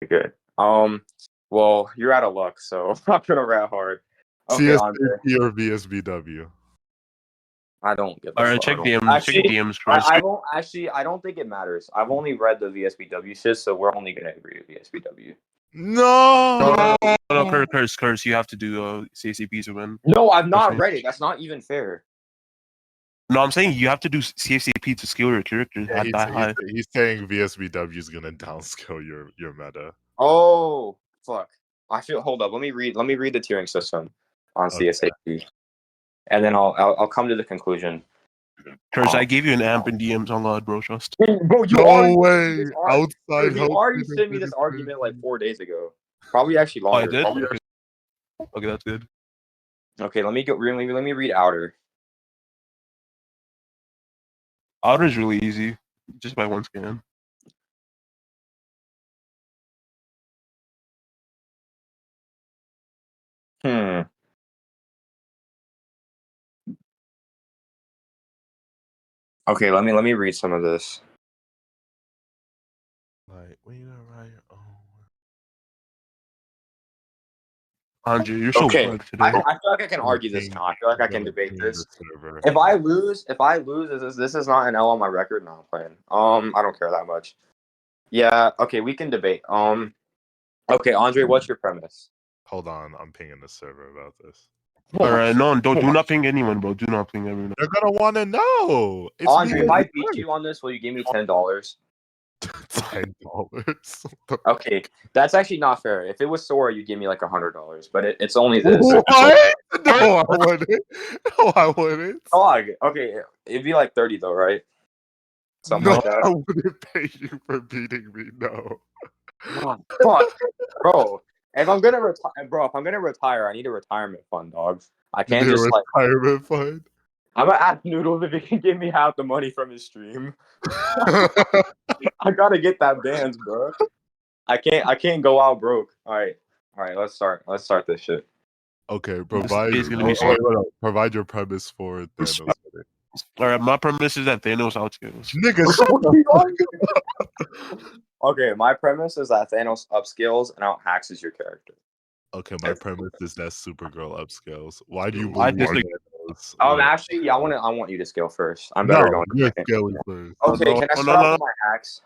Good. Well, you're out of luck, so I'm not gonna rat hard. Okay, Andre. CSAP or VSBW? I don't give a Alright, fuck. check DMs. Check Actually, DMs first. I won't. Actually, I don't think it matters. I've only read the VSBW shit, so we're only gonna agree with VSBW. No. No, curse. You have to do CSAP to win. No, I've not read it. That's not even fair. No, I'm saying you have to do CSAP to skill your characters. Yeah, he's saying VSBW is gonna downscale your meta. Oh fuck! I feel. Hold up. Let me read the tiering system on CSAP, and then I'll come to the conclusion. Curse, I gave you an amp in DMs on God, bro. Trust. Bro, you No way! Outside you already sent me this argument like 4 days ago. Probably actually Oh, I longer. did. Okay, that's good. Okay, let me go. Let me read Outer. Outer is really easy, just by one scan. Okay, let me read some of this. Like, when you write your own. Andre, you're so Okay, today. I feel like I can argue this now. I feel like I can debate this. If I lose, this is not an L on my record. No, I'm playing. I don't care that much. Yeah. Okay, we can debate. Okay, Andre, what's your premise? Hold on, I'm pinging the server about this. All right, no, do not ping anyone, bro. Do not ping everyone. They're gonna want to know. It's Andre, if I beat you on this, will you give me $10? $10. Okay, that's actually not fair. If it was Sora, you'd give me like $100, but it's only this. What? No, I wouldn't. No, I wouldn't. Dog. Okay, it'd be like 30 though, right? Something like that. I wouldn't pay you for beating me. No. Oh, fuck, bro. If I'm gonna retire, I need a retirement fund, dog. I can't just like retirement fund. I'm gonna ask Noodles if he can give me half the money from his stream. I gotta get that bands, bro. I can't go out broke. All right, let's start this shit. Okay, provide your premise for Thanos. All right, my premise is that Thanos outscales. Nigga, Okay, my premise is that Thanos upscales and out hacks your character. Okay, my premise is that Supergirl upscales. Why do you I believe disagree. Actually, yeah, I want you to scale first. I'm better going. You're scaling first. Okay, can I start with my hacks?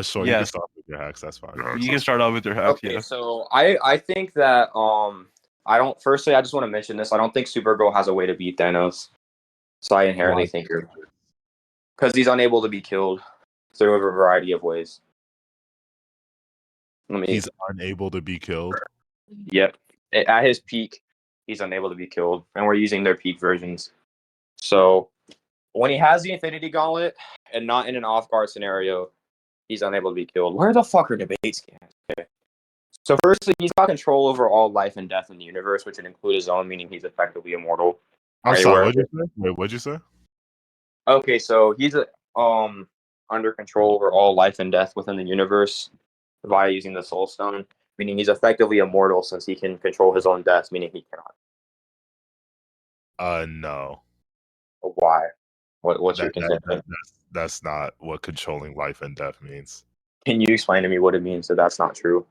Sure. You can start with your hacks. That's fine. You can start out with your hacks. Okay, yeah. so I think that I don't. Firstly, I just want to mention this. I don't think Supergirl has a way to beat Thanos. So I inherently think you're because he's unable to be killed through a variety of ways. He's unable to be killed. Yep. At his peak, he's unable to be killed, and we're using their peak versions. So when he has the Infinity Gauntlet and not in an off-guard scenario, he's unable to be killed. Where the fuck are debates? Okay. So firstly, he's got control over all life and death in the universe, which would include his own, meaning he's effectively immortal. I'm sorry, what'd you say? Wait, what'd you say? Okay, so he's under control over all life and death within the universe via using the Soul Stone, meaning he's effectively immortal since he can control his own death, meaning he cannot. No. Why? What's your contention? That's not what controlling life and death means. Can you explain to me what it means that that's not true?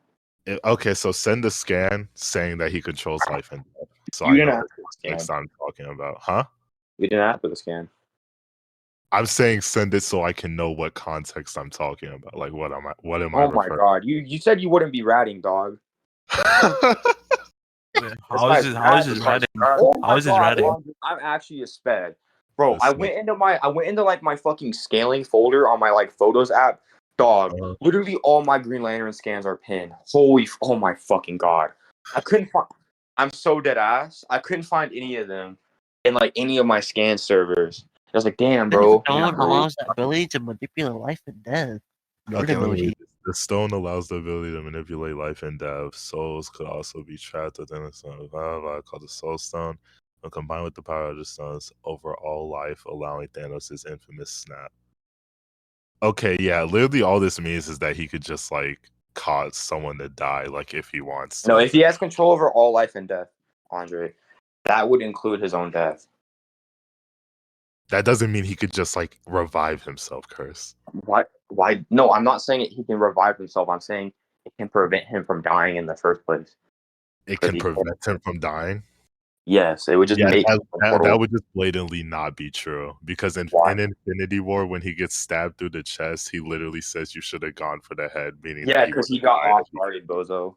Okay, so send a scan saying that he controls life and death. So You I didn't know ask for the next scan. I'm talking about, huh? We didn't ask for the scan. I'm saying send it so I can know what context I'm talking about. Like what am I? Oh my god! You said you wouldn't be ratting, dog. How is this ratting? How is this ratting? I'm actually a sped, bro. I went into like my fucking scaling folder on my like photos app, dog. Literally all my Green Lantern scans are pinned. Oh my fucking god! I couldn't find. I'm so dead ass. I couldn't find any of them in like any of my scan servers. I was like, damn, bro. The stone allows the ability to manipulate life and death. Okay, the stone allows the ability to manipulate life and death. Souls could also be trapped within a stone called the Soul Stone. When combined with the power of the stones over all life, allowing Thanos' infamous snap. Okay, yeah, literally all this means is that he could just like cause someone to die, like if he wants to. No, if he has control over all life and death, Andre, that would include his own death. That doesn't mean he could just like revive himself, Curse. Why? No, I'm not saying he can revive himself. I'm saying it can prevent him from dying in the first place. It can prevent him from dying. Yes, it would just make that would just blatantly not be true, because in Infinity War, when he gets stabbed through the chest, he literally says you should have gone for the head, meaning because he got off-guarded, bozo.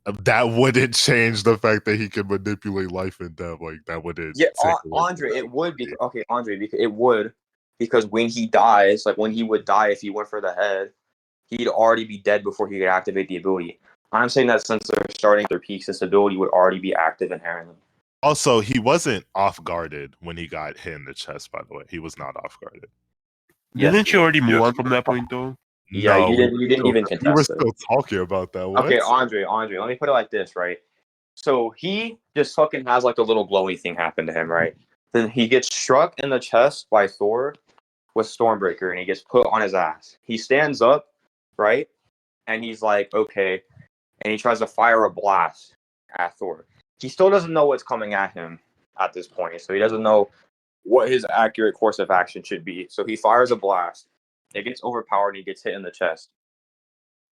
That wouldn't change the fact that he can manipulate life and death. Like that wouldn't. Andre, it would be okay. Andre, because it would, because when he dies, like when he would die if he went for the head, he'd already be dead before he could activate the ability. I'm saying that since they're starting their peaks, this ability would already be active inherently. Also, he wasn't off guarded when he got hit in the chest. By the way, he was not off guarded. Didn't you already move on from that point, though? Yeah, no, you didn't even contest it. You were still talking about that. What? Okay, Andre, let me put it like this, right? So he just fucking has like a little glowy thing happen to him, right? Then he gets struck in the chest by Thor with Stormbreaker, and he gets put on his ass. He stands up, right? And he's like, okay. And he tries to fire a blast at Thor. He still doesn't know what's coming at him at this point. So he doesn't know what his accurate course of action should be. So he fires a blast. It gets overpowered and he gets hit in the chest.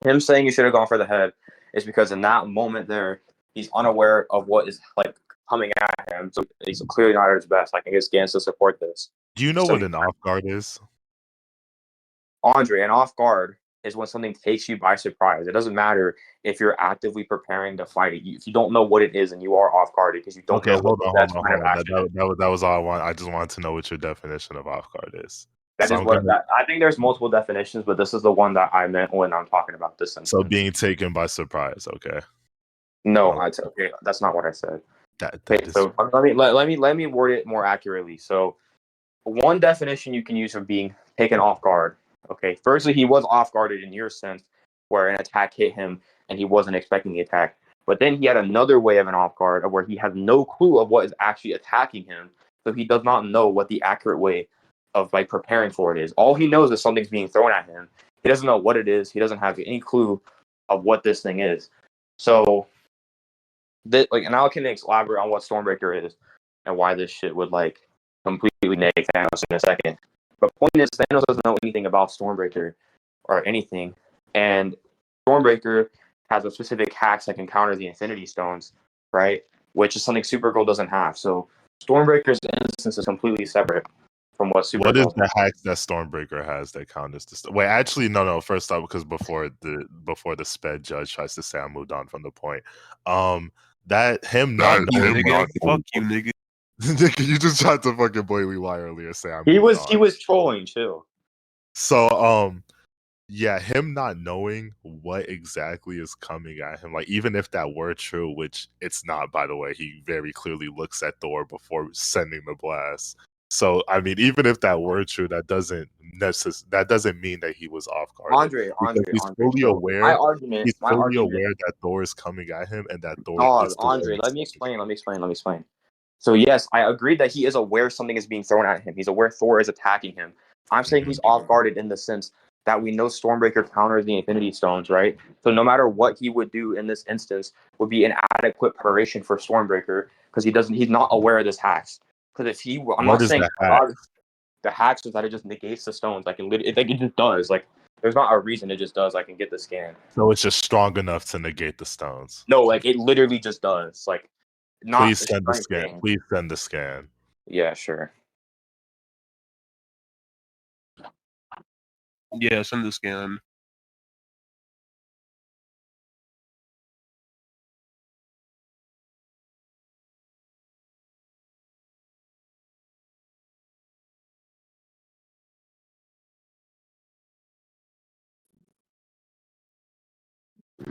Him saying you should have gone for the head is because in that moment there, he's unaware of what is like coming at him. So he's clearly not at his best. I can get scans to support this. Do you know what an off guard is? Andre, an off guard is when something takes you by surprise. It doesn't matter if you're actively preparing to fight it. If you don't know what it is and you are off guarded because you don't know what that was all I want. I just wanted to know what your definition of off guard is. I think there's multiple definitions, but this is the one that I meant when I'm talking about this sentence. So being taken by surprise, okay? No, okay, that's not what I said. So let me word it more accurately. So one definition you can use for being taken off guard. Okay, firstly, he was off guarded in your sense, where an attack hit him and he wasn't expecting the attack. But then he had another way of an off guard, where he has no clue of what is actually attacking him, so he does not know what the accurate way of like preparing for it is. All he knows is something's being thrown at him. He doesn't know what it is. He doesn't have any clue of what this thing is. So, and I can elaborate on what Stormbreaker is and why this shit would like completely negative Thanos in a second. But point is, Thanos doesn't know anything about Stormbreaker or anything, and Stormbreaker has a specific hacks that can counter the Infinity Stones, right? Which is something Supergirl doesn't have. So Stormbreaker's instance is completely separate from what Supergirl. What is the hacks that Stormbreaker has that counters the? Wait, actually, no. First off, because before the sped judge tries to say I moved on from the point, that him not fuck you, nigga. You just tried to fucking blatantly lie earlier. Say he was trolling too. So yeah, him not knowing what exactly is coming at him, like even if that were true, which it's not, by the way, he very clearly looks at Thor before sending the blast. So I mean, even if that were true, that doesn't mean that he was off guard. Andre, he's fully aware. He's fully aware that Thor is coming at him, and that Thor. Andre, let me explain. So yes, I agree that he is aware something is being thrown at him. He's aware Thor is attacking him. I'm saying he's off guarded in the sense that we know Stormbreaker counters the Infinity Stones, right? So no matter what he would do in this instance would be an adequate preparation for Stormbreaker because he's not aware of this hacks. Because if he, I'm not saying the hacks is that it just negates the stones. Like it just does. Like there's not a reason, it just does. I can get the scan. So it's just strong enough to negate the stones. No, like it literally just does. Like. Please send the scan. Please send the scan. Yeah, sure. Yeah, send the scan.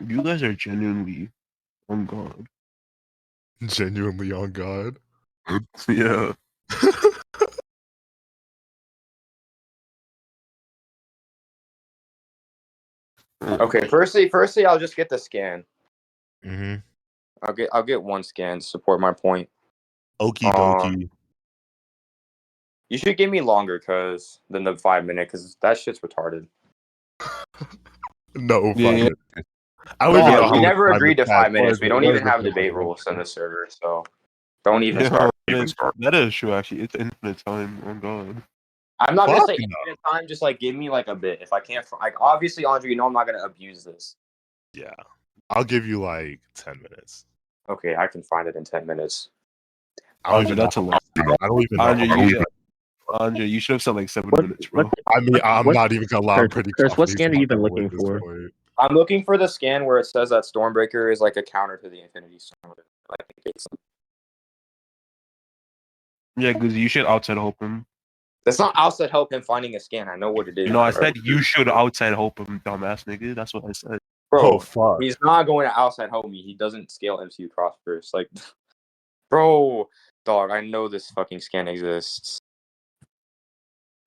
You guys are genuinely on God. Genuinely on God. Yeah. Okay, firstly, I'll just get the scan. Mm-hmm. I'll get one scan to support my point. Okie dokie. You should give me longer than the 5 minute because that shit's retarded. No, 5 minutes. We never agreed to 5 minutes. We don't even have debate rules in the server, so don't even start. That is true, actually. It's infinite time. Oh God. I'm not gonna say infinite time. Just like give me like a bit. If I can't, like obviously, Andre, you know I'm not gonna abuse this. Yeah. I'll give you like 10 minutes. Okay, I can find it in 10 minutes. I don't Andre, even that's a know. lot. I don't even know. Andre, you should have said like 7 minutes, bro. I mean, I'm not even gonna lie. I'm pretty Chris, what confident scan he's have you not been gonna win looking this for? point. I'm looking for the scan where it says that Stormbreaker is like a counter to the Infinity Stone. Like, Yeah, because you should outside hope him. that's not outside help him finding a scan. I know what it is. You know, I said you should outside hope him, dumbass nigga. That's what I said. Bro, Oh fuck. he's not going to outside help me. He doesn't scale MCU crossburst. Like, bro, dog, I know this fucking scan exists.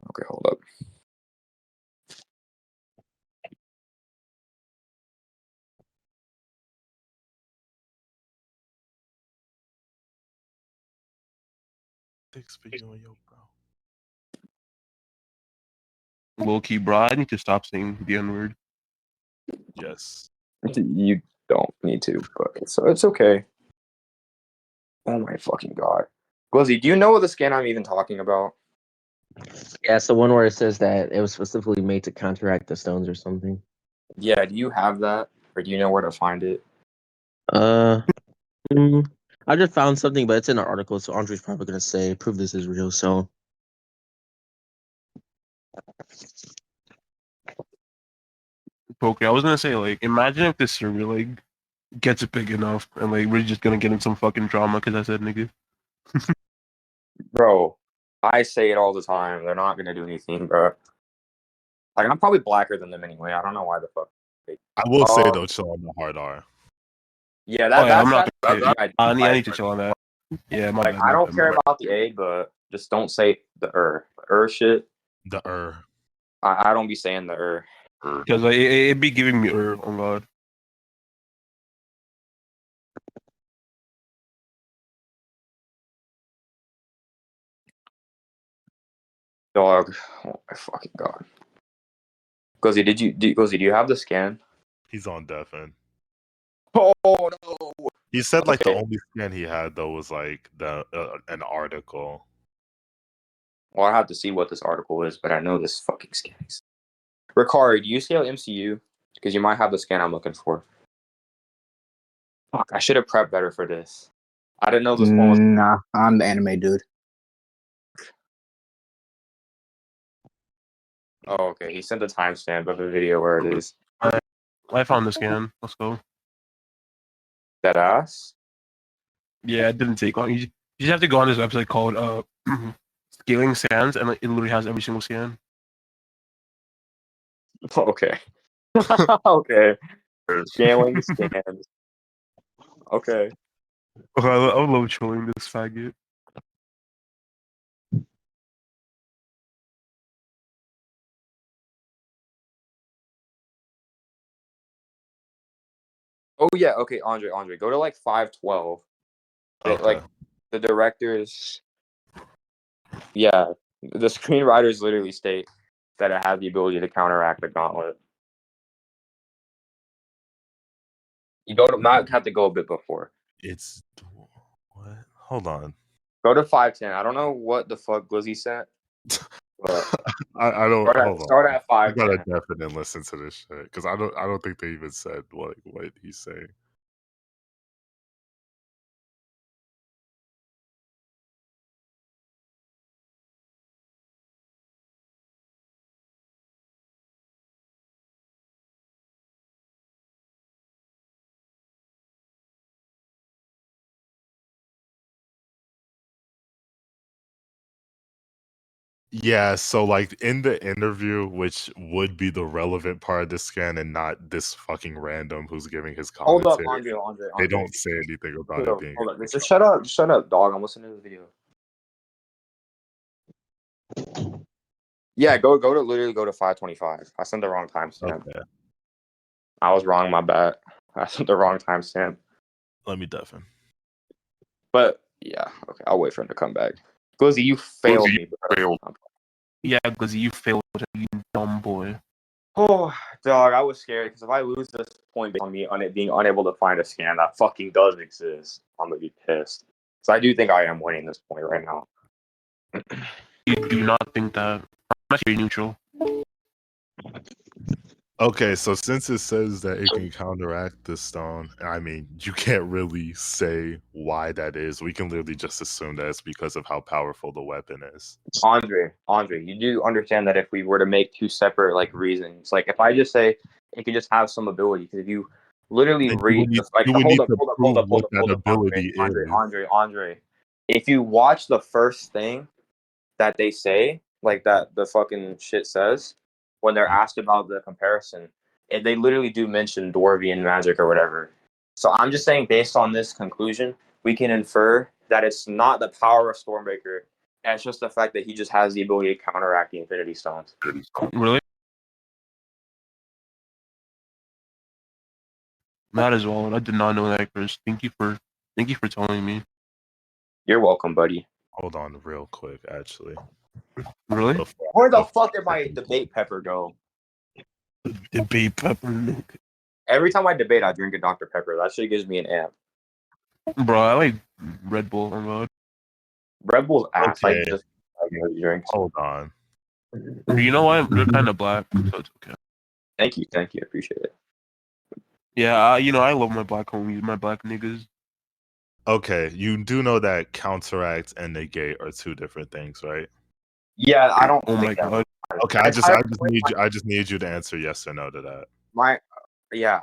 Okay, hold up. Thanks for you and yo, bro. Low key, bro. I need to stop saying the N word. Yes. You don't need to, but it's okay. Oh my fucking god. Glizzy, do you know what the scan I'm even talking about? Yeah, it's the one where it says that it was specifically made to counteract the stones or something. Yeah, do you have that? Or do you know where to find it? I just found something, but it's in an article, so Andre's probably gonna say, "Prove this is real." So, Okay, I was gonna say, like, imagine if this server like gets big enough and like we're just gonna get in some fucking drama because I said nigga. Bro, I say it all the time. They're not gonna do anything, bro. Like, I'm probably blacker than them anyway. I don't know why the fuck. I will say though, chill on the hard R. Yeah, Oh, yeah, I'm that's not. right. I need to chill on that. Yeah, my Like, bad, I my don't bad, care my bad. about the A, but just don't say the shit. The I don't be saying the Because like, it be giving me oh god. dog. Oh my fucking god. Gozy, do you have the scan? He's on deafen. Oh no. He said like the Okay. only scan he had though was like the an article. Well, I have to see what this article is, but I know this fucking scan is. Ricard, do you scale MCU? Because you might have the scan I'm looking for. Fuck, I should have prepped better for this. I didn't know this one was. Nah, I'm the anime dude. Oh, okay. He sent a timestamp of the video where it is. I found the scan. Let's go. That ass? Yeah, it didn't take long. You just have to go on this website called Scaling Scans, and like, it literally has every single scan. Okay. Okay. Scaling scans. Okay. I love trolling this faggot. Oh yeah, okay, Andre, go to like 512. Okay. Like the directors, yeah, the screenwriters literally state that it has the ability to counteract the gauntlet. You might have to go a bit before. It's what? Hold on. Go to 510. I don't know what the fuck Glizzy sent. But I don't start at I gotta 510. definitely listen to this shit because I don't think they even said what he's saying. Yeah, so like in the interview, which would be the relevant part of this scan and not this fucking random who's giving his Hold up, commentary. Andre. They don't say anything about it being. Hold up. Just shut up, dog. I'm listening to the video. Yeah, go to 525. I sent the wrong timestamp. Okay. I was wrong, my bad. I sent the wrong timestamp. Let me deafen. But yeah, okay, I'll wait for him to come back. Glizzy, you failed me, bro. Yeah, because you failed, you dumb boy. Oh, dog, I was scared because if I lose this point based on me being unable to find a scan that fucking does exist, I'm gonna be pissed. So I do think I am winning this point right now. You do not think that? I'm actually neutral. Okay, so since it says that it can counteract the stone, I mean, you can't really say why that is. We can literally just assume that it's because of how powerful the weapon is. Andre, you do understand that if we were to make two separate like reasons, like if I just say it could just have some ability, because if you literally Then read the like you would hold need up, to hold up, hold prove up, hold what up, that hold up, ability Andre, if you watch the first thing that they say, like that the fucking shit says, when they're asked about the comparison, and they literally do mention Dwarvian magic or whatever. So I'm just saying, based on this conclusion, we can infer that it's not the power of Stormbreaker. It's just the fact that he just has the ability to counteract the Infinity Stones. Really? That as well. And I did not know that, Chris. Thank you for telling me. You're welcome, buddy. Hold on real quick, actually. Really? Where the fuck did my debate pepper go? Debate pepper. Every time I debate, I drink a Dr. Pepper. That shit gives me an amp. Bro, I like Red Bull on God. Red Bull's ass. Okay. I just drinks. Hold on. You know what? They're kind of black, so it's okay. Thank you. Appreciate it. Yeah, I love my black homies, my black niggas. Okay, you do know that counteract and negate are two different things, right? Yeah, I don't. Oh my think that God. Okay, I just need you to answer yes or no to that.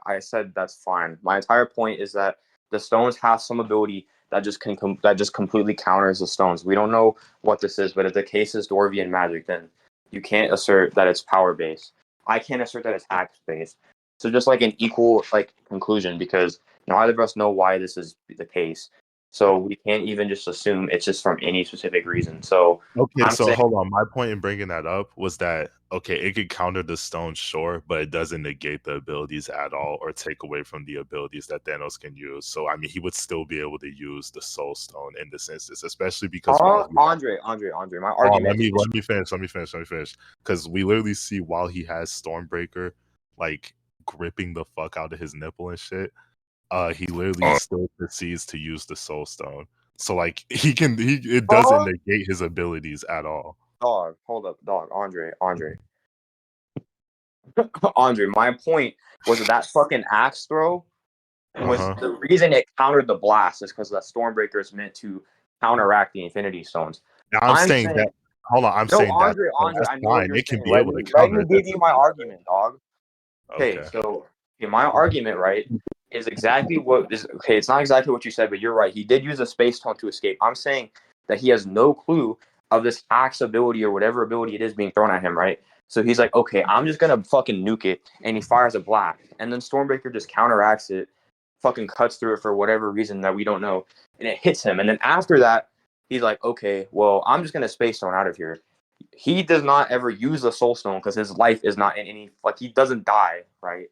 I said that's fine. My entire point is that the stones have some ability that just completely counters the stones. We don't know what this is, but if the case is Dwarvian magic, then you can't assert that it's power based. I can't assert that it's axe based. So just like an equal like conclusion, because neither of us know why this is the case. So we can't even just assume it's just from any specific reason. So Okay, so hold on. My point in bringing that up was that okay, it could counter the stone, sure, but it doesn't negate the abilities at all or take away from the abilities that Thanos can use. So I mean, he would still be able to use the Soul Stone in this instance, especially because Andre, my argument. Let me finish. Because we literally see while he has Stormbreaker, like gripping the fuck out of his nipple and shit, he literally still proceeds to use the Soul Stone. So like it doesn't negate his abilities at all. Dog, hold up, dog, Andre. Andre, my point was that fucking axe throw was the reason it countered the blast is because the Stormbreaker is meant to counteract the Infinity Stones. Now I'm saying that. Hold on, I'm saying Andre, that's I know what fine. you're It can saying. be able to counter. Let me give you my argument, dog. Okay. So my argument, right, is exactly what is okay. It's not exactly what you said, but you're right. He did use a space tone to escape. I'm saying that he has no clue of this axe ability or whatever ability it is being thrown at him, right? So he's like, okay, I'm just gonna fucking nuke it, and he fires a blast, and then Stormbreaker just counteracts it, fucking cuts through it for whatever reason that we don't know, and it hits him. And then after that, he's like, okay, well, I'm just gonna space stone out of here. He does not ever use the soul stone because his life is not in any like he doesn't die, right?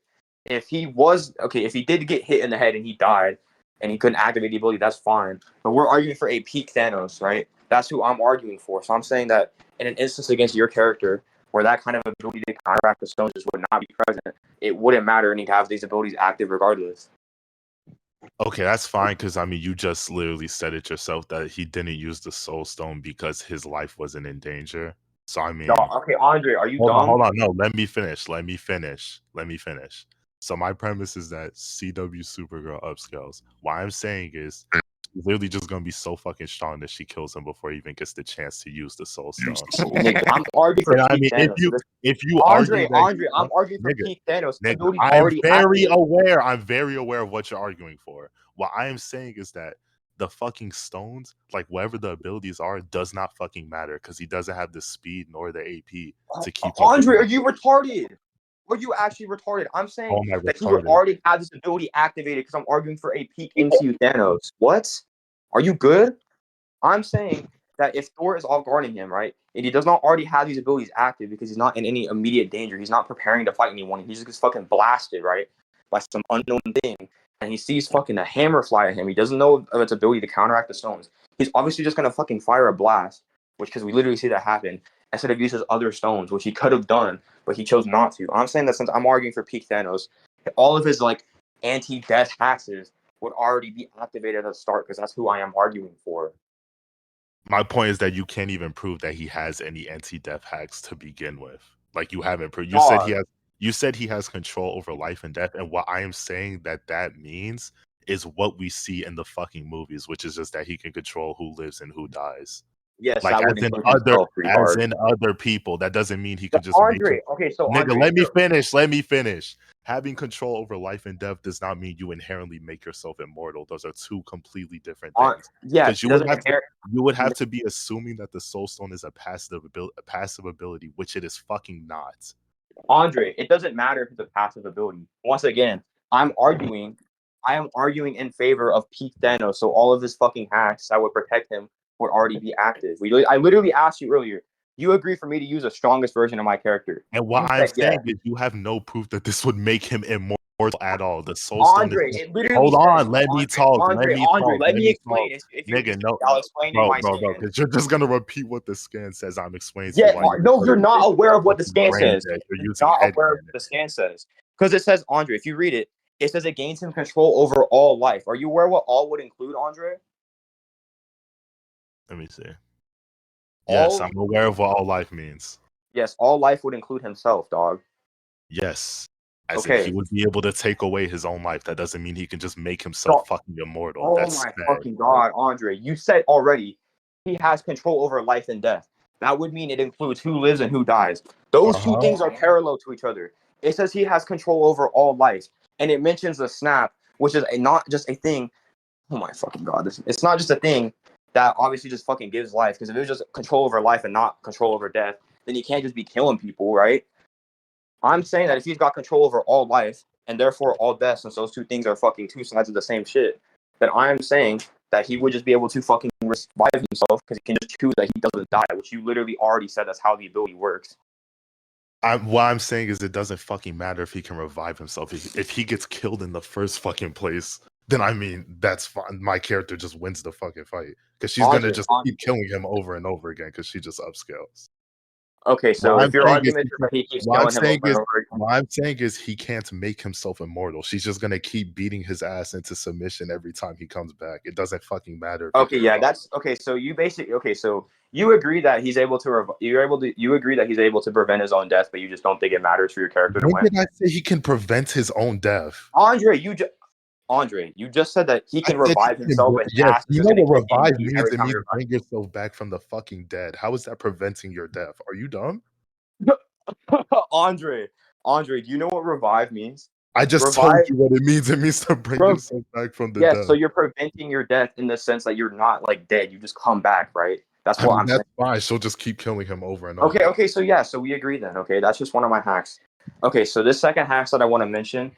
If he did get hit in the head and he died and he couldn't activate the ability, that's fine. But we're arguing for a peak Thanos, right? That's who I'm arguing for. So I'm saying that in an instance against your character where that kind of ability to counteract the stones just would not be present, it wouldn't matter and he'd have these abilities active regardless. Okay, that's fine because I mean you just literally said it yourself that he didn't use the Soul Stone because his life wasn't in danger. So I mean, okay, Andre, are you dumb? Hold on, no, let me finish. So my premise is that CW Supergirl upscales. What I'm saying is she's literally just gonna be so fucking strong that she kills him before he even gets the chance to use the Soul Stone. I'm arguing for I mean, Thanos. if you Andre, argue I'm arguing for peak Thanos. I'm very aware of what you're arguing for. What I am saying is that the fucking stones, like whatever the abilities are, does not fucking matter because he doesn't have the speed nor the AP to keep up. Andre, are you retarded? Are you actually retarded? I'm saying that he would already have this ability activated because I'm arguing for a peak MCU Thanos. What? Are you good? I'm saying that if Thor is off guarding him, right, and he does not already have these abilities active because he's not in any immediate danger, he's not preparing to fight anyone, he just gets fucking blasted, right, by some unknown thing, and he sees fucking a hammer fly at him. He doesn't know of its ability to counteract the stones. He's obviously just gonna fucking fire a blast, which because we literally see that happen, instead of using other stones, which he could have done, but he chose not to. I'm saying that since I'm arguing for peak Thanos, all of his like anti-death hacks would already be activated at the start because that's who I am arguing for. My point is that you can't even prove that he has any anti-death hacks to begin with. Like you haven't proved. You said he has. You said he has control over life and death, and what I am saying that means is what we see in the fucking movies, which is just that he can control who lives and who dies. Yes, Like that would as in include other himself, retard. people. That doesn't mean he But could just make Andre, him. okay, so Nigga, Andre, let me you're- finish. Let me finish. Having control over life and death does not mean you inherently make yourself immortal. Those are two completely different things. yes, Because it doesn't inherit. you would have to be assuming that the soul stone is a passive ability, which it is fucking not. Andre, it doesn't matter if it's a passive ability. Once again, I am arguing in favor of peak Thanos, so all of his fucking hacks that would protect him would already be active. I literally asked you earlier. You agree for me to use the strongest version of my character? And what You I'm said saying yes. is you have no proof that this would make him immortal at all. The soul Andre, stone is. it literally Hold says, on, let me talk. Andre, let me explain. If you, Nigga, no, I'll explain you my bro, scan. because you're just gonna repeat what the scan says. I'm explaining to you Yeah, why you're no, you're not aware of what the scan brain says. dead. You're You're using not head aware of cannon. what the scan says. Because it says, Andre, if you read it, it says it gains him control over all life. Are you aware what all would include, Andre? Let me see. Yes, All, I'm aware of what all life means. yes, all life would include himself, dog. Yes. As in Okay. he would be able to take away his own life. That doesn't mean he can just make himself fucking immortal. Oh That's my sad. fucking god, Andre, you said already he has control over life and death. That would mean it includes who lives and who dies. Those two things are parallel to each other. It says he has control over all life, and it mentions the snap, which is not just a thing. Oh my fucking god, it's not just a thing that obviously just fucking gives life. Because if it was just control over life and not control over death, then he can't just be killing people, right? I'm saying that if he's got control over all life and therefore all death, since those two things are fucking two sides of the same shit, then I am saying that he would just be able to fucking revive himself because he can just choose that he doesn't die, which you literally already said that's how the ability works. What I'm saying is it doesn't fucking matter if he can revive himself. If he gets killed in the first fucking place, then I mean that's fine. My character just wins the fucking fight because she's gonna just keep killing him over and over again because she just upscales. Okay, so if your argument is that he keeps killing him over and over again, what I'm saying is he can't make himself immortal. She's just gonna keep beating his ass into submission every time he comes back. It doesn't fucking matter. Okay, yeah, that's okay. So you basically so you agree that he's able to you agree that he's able to prevent his own death, but you just don't think it matters for your character to When win. did I say he can prevent his own death? Andre, you just said that he can revive himself and yes, ass you is know gonna what kick in revive means? every It time means you revive. bring yourself back from the fucking dead. How is that preventing your death? Are you dumb? Andre, do you know what revive means? I just told you what it means. It means to bring yourself back from the dead. So you're preventing your death in the sense that you're not like dead. You just come back, right? That's what I'm saying. That's fine. She'll just keep killing him over and over. Okay, so yeah, so we agree then. Okay, that's just one of my hacks. Okay, so this second hacks that I want to mention.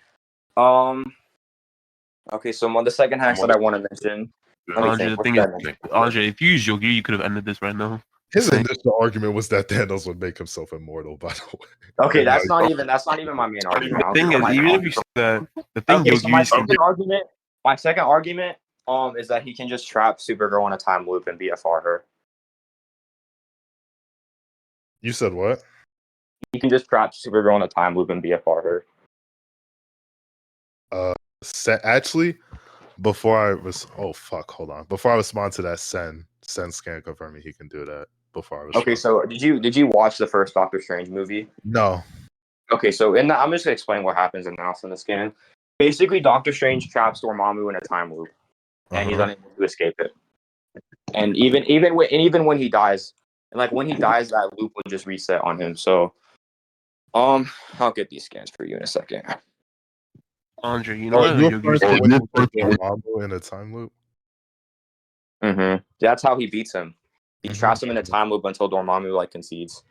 Okay, so the second hacks that I want to mention. Andre, the thing is, Andre, if you use Yogi, you could have ended this right now. His initial argument was that Thanos would make himself immortal. By the way. Okay, that's not even my main argument. The thing is, even if you say that, the thing okay, so my Yogi second argument, is that he can just trap Supergirl in a time loop and BFR her. You said what? He can just trap Supergirl in a time loop and BFR her. Actually, before I respond to that, Sen scan confirming he can do that. Before I respond. Okay, so did you watch the first Doctor Strange movie? No. Okay, so I'm just gonna explain what happens in the scan. Basically, Doctor Strange traps Dormammu in a time loop, and he's unable to escape it. And even when he dies, and like when he dies, that loop will just reset on him. So, I'll get these scans for you in a second. Andre, you know what Yogi's when he put Dormammu in a time loop? Mm-hmm. That's how he beats him. He traps him in a time loop until Dormammu like concedes.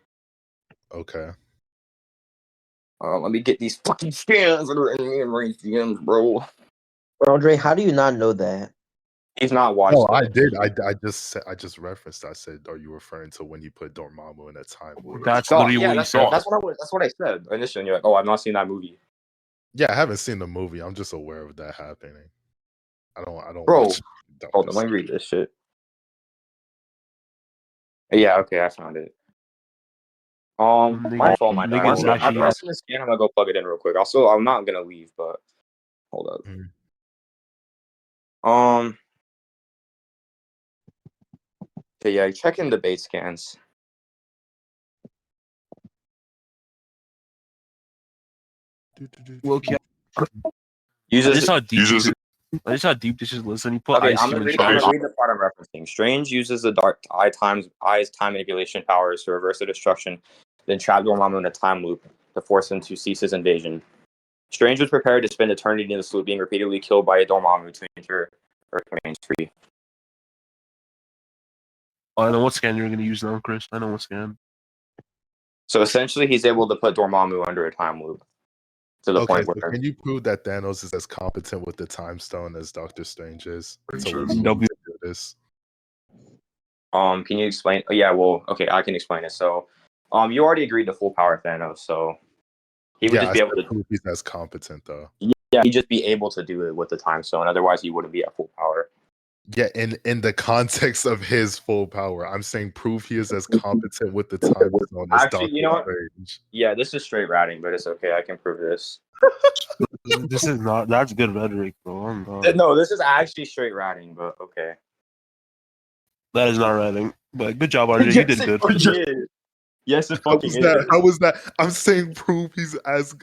Okay. Let me get these fucking scans that are in the range DMs, bro. Andre, how do you not know that? He's not watched. No, I did. I just referenced. I said, "Are you referring to when he put Dormammu in a time loop?" That's literally what you said. That's what I said initially. And you're like, "Oh, I've not seen that movie." Yeah, I haven't seen the movie. I'm just aware of that happening. I don't. Bro, hold on. Let me read this shit. Yeah. Okay, I found it. My phone might die. I'm pressing the scan. I'm gonna go plug it in real quick. Also, I'm not gonna leave, but hold up. Okay, yeah, check in the bait scans. Well, yeah. I Uses just how deep. Uses- I just how deep this is. Listen, he put okay. Ice I'm Cube gonna, in read, I'm Strange. gonna read the part I'm referencing. Strange uses the dark eyes time manipulation powers to reverse the destruction, then trap Dormammu in a time loop to force him to cease his invasion. Strange was prepared to spend eternity in this loop, being repeatedly killed by a Dormammu to ensure Earth remains free. Oh, I know what scan you're gonna use now, Chris. I know what scan. So essentially, he's able to put Dormammu under a time loop to the Okay, point so where can you prove that Thanos is as competent with the Time Stone as Doctor Strange is? So we W. can do this. can you explain? Oh, yeah, well, okay, I can explain it. So, you already agreed to full power Thanos, so he would Yeah, just I be said able to. prove he's as competent though. Yeah, he'd just be able to do it with the time stone. Otherwise, he wouldn't be at full power. Yeah, in the context of his full power, I'm saying prove he is as competent with the Time Stone as Actually, Doctor you know what? Strange. Yeah, this is straight ratting, but it's okay. I can prove this. This is not. That's good rhetoric, bro. Oh, God. No, this is actually straight ratting, but okay. That is not writing. But good job, RJ. You did good. Yes, it How fucking was is. that? How was that? I'm saying prove he's as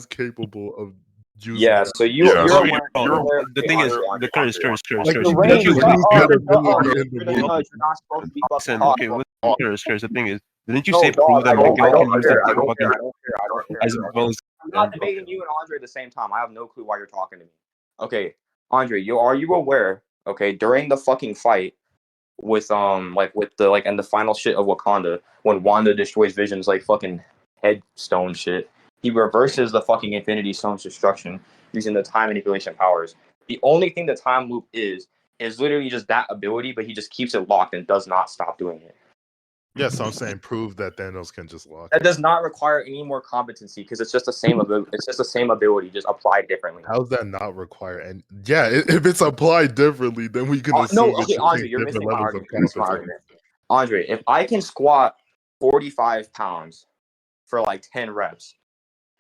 capable of using. Yeah, that. so you're So aware. the thing is, the Curtis. Like You're the right. range Shut is up, that shut up. ability in You're the the movie. judge. You're not supposed to be fucking Listen, talking. okay, with Curtis. The thing is, didn't you No, say dog, prove I that Mickey don't can use care. the I don't fucking care. as well as I'm not debating you and Andre at the same time. I have no clue why you're talking to me. Okay, Andre, are you aware? Okay, during the fucking fight with with the and the final shit of Wakanda, when Wanda destroys Vision's fucking headstone shit, he reverses the fucking Infinity Stone's destruction using the time manipulation powers. The only thing the time loop is literally just that ability, but he just keeps it locked and does not stop doing it. Yeah, so I'm saying prove that Thanos can just lock That it. does not require any more competency because it's just the same ability. It's just the same ability, just applied differently. How does that not require? And yeah, if it's applied differently, then we can assume No, okay, Andre, you're missing my argument. You're missing my argument. Andre, if I can squat 45 pounds for 10 reps,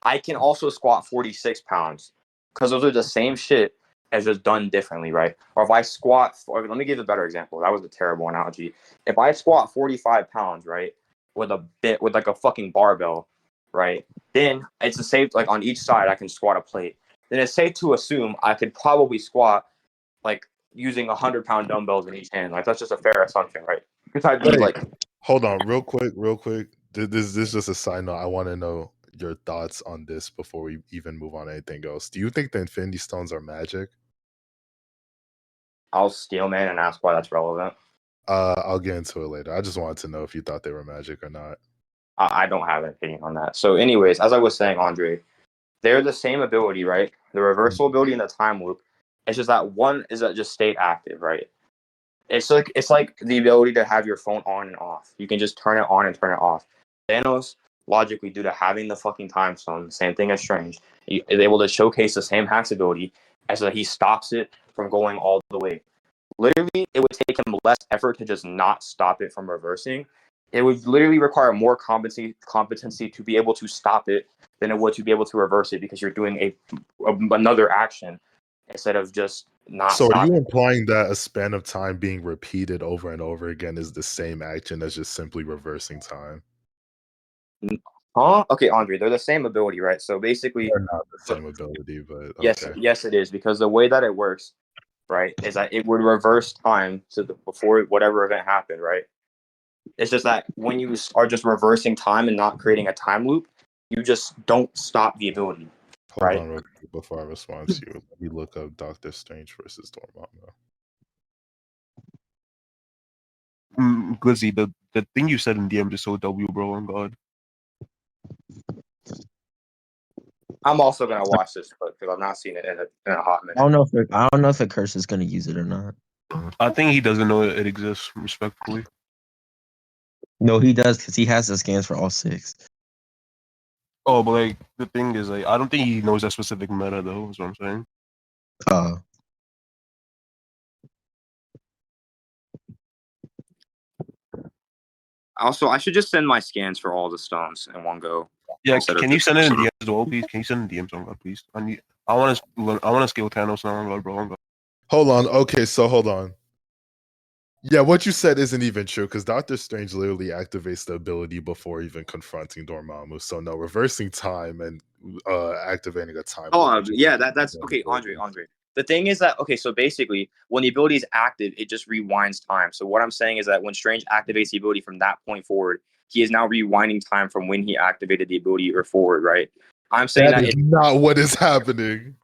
I can also squat 46 pounds because those are the same shit as just done differently, right? Or if I squat, let me give a better example. That was a terrible analogy. If I squat 45 pounds, right, with a fucking barbell, right, then it's a safe, on each side I can squat a plate. Then it's safe to assume I could probably squat using 100-pound dumbbells in each hand. That's just a fair assumption, right? Because I'd be hold on, real quick. This is just a side note. I want to know your thoughts on this before we even move on to anything else. Do you think the Infinity Stones are magic? I'll steal man and ask why that's relevant. I'll get into it later. I just wanted to know if you thought they were magic or not. I don't have an opinion on that. So, anyways, as I was saying, Andre, they're the same ability, right? The reversal ability and the time loop. It's just that one is that just stayed active, right? It's like the ability to have your phone on and off. You can just turn it on and turn it off. Thanos, logically, due to having the fucking time stone, same thing as Strange, he is able to showcase the same hacks ability as that he stops it from going all the way. Literally, it would take him less effort to just not stop it from reversing. It would literally require more competency to be able to stop it than it would to be able to reverse it because you're doing another action instead of just not. So, are you stopping. implying that a span of time being repeated over and over again is the same action as just simply reversing time? Huh? Okay, Andre, they're the same ability, right? So basically, They're not the same ability, but okay. yes, it is because the way that it works, right, is that it would reverse time to before whatever event happened, right? It's just that when you are just reversing time and not creating a time loop, you just don't stop the ability. Hold on real quick before I respond to you. Let me look up Doctor Strange versus Dormammu. Glizzy, the thing you said in DMs is so W, bro. On God. I'm also gonna watch this clip because I've not seen it in a hot minute. I don't know if the curse is gonna use it or not. I think he doesn't know it exists. Respectfully. No, he does because he has the scans for all 6. Oh, but the thing is, I don't think he knows that specific meta though. Is what I'm saying. Also, I should just send my scans for all the stones in one go. Yeah, can you send it in DMs as well, please? Can you send in DMs on God, please? I want to scale Thanos now on God, bro. On God. Hold on. Okay, so hold on. Yeah, what you said isn't even true because Doctor Strange literally activates the ability before even confronting Dormammu. So no, reversing time and activating a time. Oh, loop. yeah, that's okay, Andre. The thing is that, okay, so basically, when the ability is active, it just rewinds time. So what I'm saying is that when Strange activates the ability from that point forward, he is now rewinding time from when he activated the ability or forward, right? I'm saying That is not what is happening.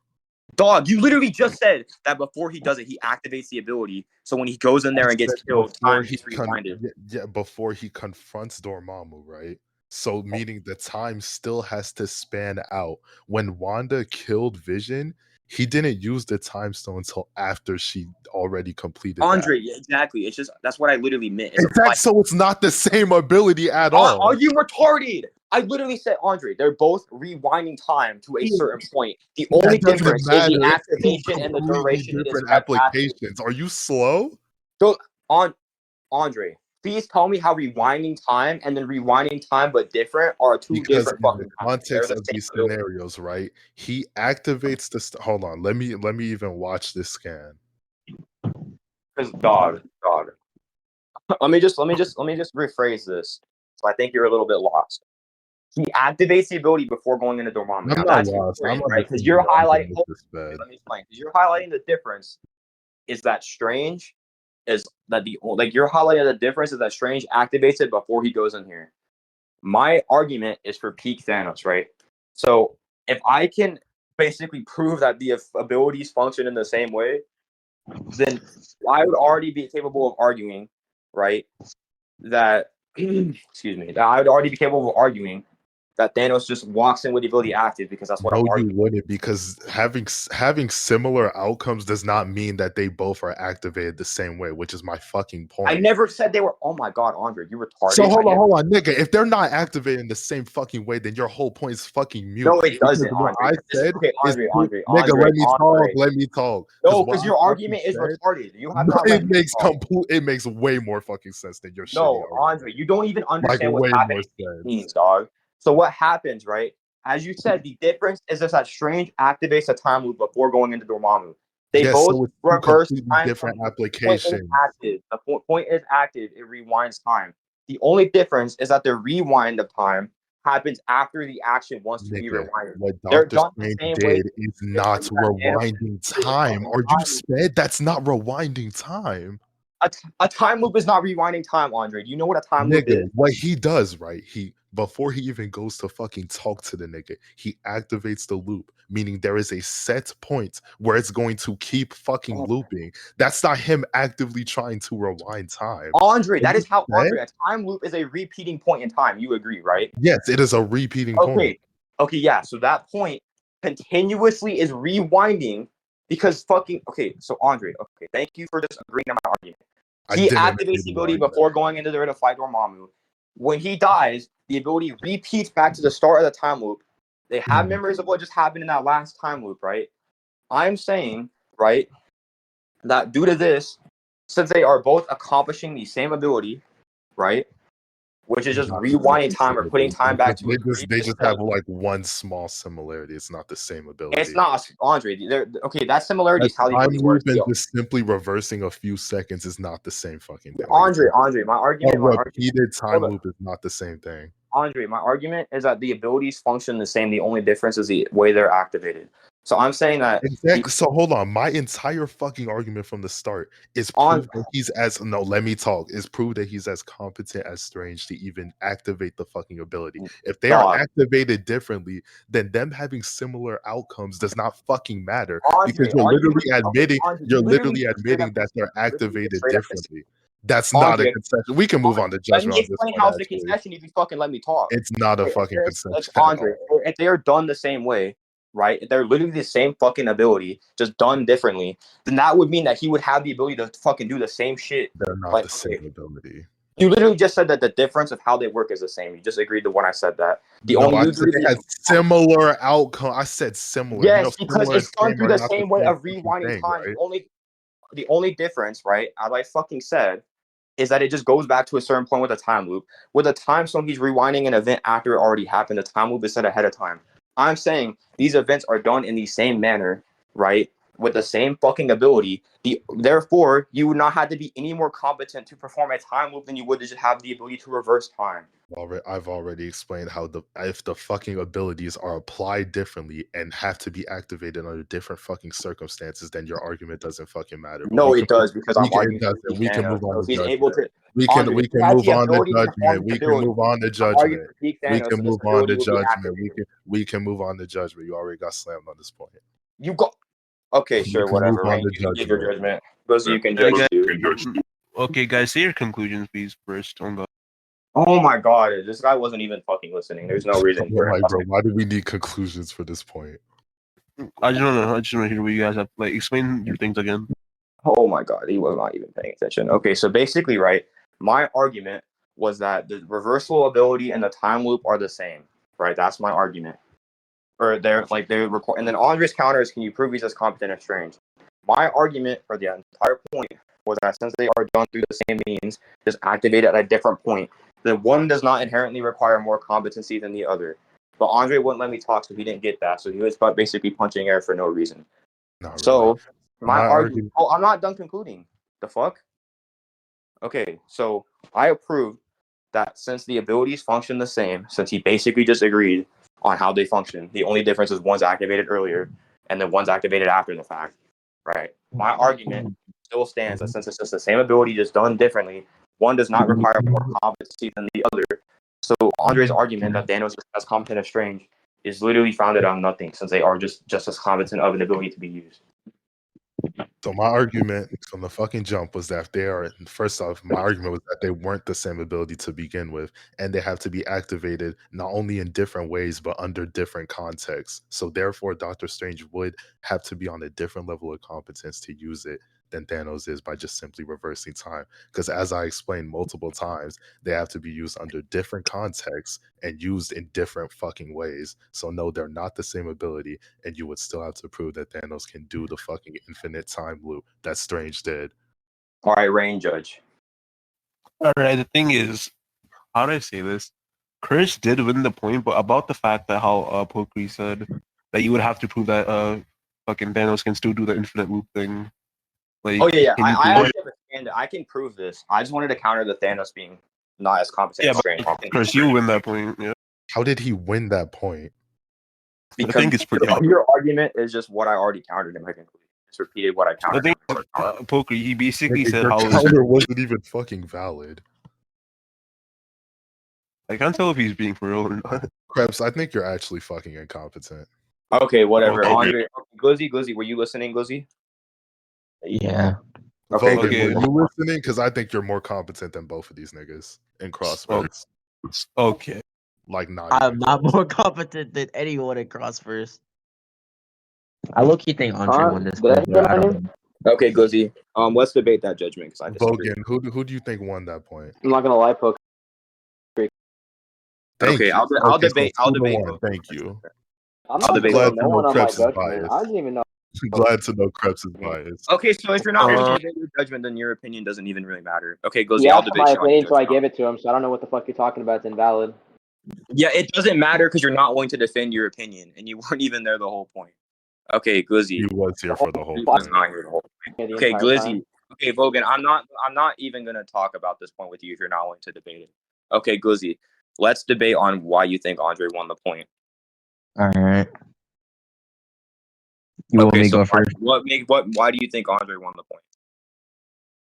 Dog, you literally just said that before he does it, he activates the ability. So when he goes in there and gets killed, time gets rewinded. Before he confronts Dormammu, right? So meaning the time still has to span out. When Wanda killed Vision, he didn't use the time stone until after she already completed Andre, that. exactly. It's just that's what I literally meant. Exactly. So it's not the same ability at all. Are you retarded? I literally said, Andre, they're both rewinding time to a certain point. The only difference is the activation and the duration. Different applications. Are you slow? So, Andre, please tell me how rewinding time and then rewinding time but different are two different fucking context of these scenarios, right? He activates the. Hold on. Let me even watch this scan. Because dog. Let me just rephrase this. So I think you're a little bit lost. He activates the ability before going into Dormammu. Now that's important, right? Because you're highlighting. Let me explain. Because you're highlighting the difference. Is that Strange? Is that you're highlighting the difference? Is that Strange activates it before he goes in here? My argument is for peak Thanos, right? So if I can basically prove that the abilities function in the same way, then I would already be capable of arguing, right? That excuse me. That I would already be capable of arguing that Thanos just walks in with the ability active because that's what I'm arguing. You wouldn't, because having similar outcomes does not mean that they both are activated the same way, which is my fucking point. I never said they were. Oh my god, Andre, you retarded. So hold on, nigga. If they're not activating the same fucking way, then your whole point is fucking mute. No, it doesn't. What I said, Andre, nigga, let me talk. No, because your argument is retarded. You have not. It makes way more fucking sense than your shit. No, Andre, you don't even understand what happening means, dog. So what happens, right? As you said, the difference is just that Strange activates a time loop before going into Dormammu. They both reverse time. Different application. The point is active. It rewinds time. The only difference is that the rewind of time happens after the action wants to be rewinded. What Doctor Strange did is not rewinding time. Are you sped? That's not rewinding time. A time loop is not rewinding time, Andre. Do you know what a time loop is? What he does, right? Before he even goes to fucking talk to the nigga, he activates the loop, meaning there is a set point where it's going to keep fucking looping. That's not him actively trying to rewind time. Andre, that is how Andre, a time loop is a repeating point in time. You agree, right? Yes, it is a repeating point. Okay, yeah. So that point continuously is rewinding because so Andre, thank you for just agreeing on my argument. He activates the ability before going into there to fight Dormammu. When he dies, the ability repeats back to the start of the time loop. They have memories of what just happened in that last time loop, right? I'm saying, right, that due to this, since they are both accomplishing the same ability, right, which is just rewinding time or putting time back to they just have like one small similarity. It's not the same ability. It's not, Andre. That similarity is how the ability works. Just simply reversing a few seconds is not the same fucking thing. Andre, my argument. A repeated time loop is not the same thing. Andre, my argument is that the abilities function the same. The only difference is the way they're activated. So I'm saying that exactly. So hold on. My entire fucking argument from the start is proof that he's is proof that he's as competent as Strange to even activate the fucking ability. If they are activated differently, then them having similar outcomes does not fucking matter, because you're literally admitting that they're activated differently. That's not a concession. We can move on to judgment. Let me explain how's the concession if you fucking let me talk. It's not a fucking concession. Andre, if they are done the same way, right? If they're literally the same fucking ability, just done differently, then that would mean that he would have the ability to fucking do the same shit. They're not the same ability. You literally just said that the difference of how they work is the same. You just agreed to when I said that. I said they had similar outcome. I said similar. Yes, because it's done through the same way of rewinding time. Right? The only difference, right, as I fucking said, is that it just goes back to a certain point with a time loop. With a time stone, he's rewinding an event after it already happened. The time loop is set ahead of time. I'm saying these events are done in the same manner, right? with the same fucking ability, therefore you would not have to be any more competent to perform a time loop than you would to just have the ability to reverse time. I've already explained how if the fucking abilities are applied differently and have to be activated under different fucking circumstances, then your argument doesn't fucking matter. But No, it does, because I'm arguing we can move on if to he's judgment. able to. We can Andre, he move has the on to ability to perform judgment. this We can ability. move on to I'm arguing judgment. for peak We Thanos, can so move this on to ability will be judgment. activated. We can move on to judgment. You already got slammed on this point. You got. Okay, We sure, can whatever. move on Rain, to you can give your judgment. judgment. Because you can Okay, judge too. Okay, guys, say your conclusions, please, first. On God. Oh my god, this guy wasn't even fucking listening. There's no reason for him. Like, bro, why do we need conclusions for this point? I just want to hear what you guys have. Like, explain your things again. Oh my god, he was not even paying attention. Okay, so basically, right, my argument was that the reversal ability and the time loop are the same, right? That's my argument. Or they're record, and then Andre's counter is, can you prove he's as competent as Strange? My argument for the entire point was that since they are done through the same means, just activated at a different point, the one does not inherently require more competency than the other. But Andre wouldn't let me talk, so he didn't get that. So he was basically punching air for no reason. Not So really. my argument. Oh, I'm not done concluding. The fuck? Okay, so I approved that since the abilities function the same, since he basically just agreed on how they function, the only difference is one's activated earlier and then one's activated after the fact, right? My argument still stands that since it's just the same ability, just done differently, one does not require more competency than the other. So Andre's argument that Thanos is as competent as Strange is literally founded on nothing, since they are just as competent of an ability to be used. So my argument from the fucking jump was that first off, my argument was that they weren't the same ability to begin with, and they have to be activated not only in different ways, but under different contexts. So therefore, Doctor Strange would have to be on a different level of competence to use it than Thanos is by just simply reversing time. Because as I explained multiple times, they have to be used under different contexts and used in different fucking ways. So no, they're not the same ability, and you would still have to prove that Thanos can do the fucking infinite time loop that Strange did. All right, Rain Judge. All right, the thing is, how do I say this? Chris did win the point, but about the fact that how Pokery said that you would have to prove that fucking Thanos can still do the infinite loop thing. Like, oh yeah, can you I prove actually have a stand. I can prove this. I just wanted to counter the Thanos being not as competent as Strange. but Chris, you win that point. Yeah, How did he win that point? Because I think it's pretty obvious. your argument is just what I already countered in my conclusion. Just repeated what I I countered. think Pokery, he basically said Your how counter wasn't even fucking valid. I can't tell if he's being for real or not. Krebs, I think you're actually fucking incompetent. Okay, whatever. Okay. Andre, Glizzy, were you listening, Glizzy? Yeah. Okay, Vogan, okay. were you listening? Because I think you're more competent than both of these niggas in CrossFit. Okay. Like, not I'm even not close. more competent than anyone in CrossFit. I low-key think Andre won this. Did I one, hear but I my don't name? know. Okay, Glizzy. Let's debate that judgment because I disagree. Vogan, who do you think won that point? I'm not gonna lie, Poke. Thank Okay, you. I'll Okay, debate. so I'll 2 to debate. 1. Thank you. I'm I'll not debate Glad debating to no know one on my Krebs is judgment. biased. I didn't even know. Glad to know Krebs is biased. Okay, so if you're not willing to Uh, debate your judgment, then your opinion doesn't even really matter. Okay, Glizzy, He I'll asked for debate my you on opinion, your so I judgment. gave it to him. So I don't know what the fuck you're talking about. It's invalid. Yeah, it doesn't matter because you're not willing to defend your opinion, and you weren't even there the whole point. Okay, Glizzy. He was here for the whole He was point. not here the whole point. Yeah, the Okay, entire Glizzy. time. Okay, Vogan, I'm not even gonna talk about this point with you if you're not willing to debate it. Okay, Glizzy, let's debate on why you think Andre won the point. All right. You want me to go first? Why do you think Andre won the point?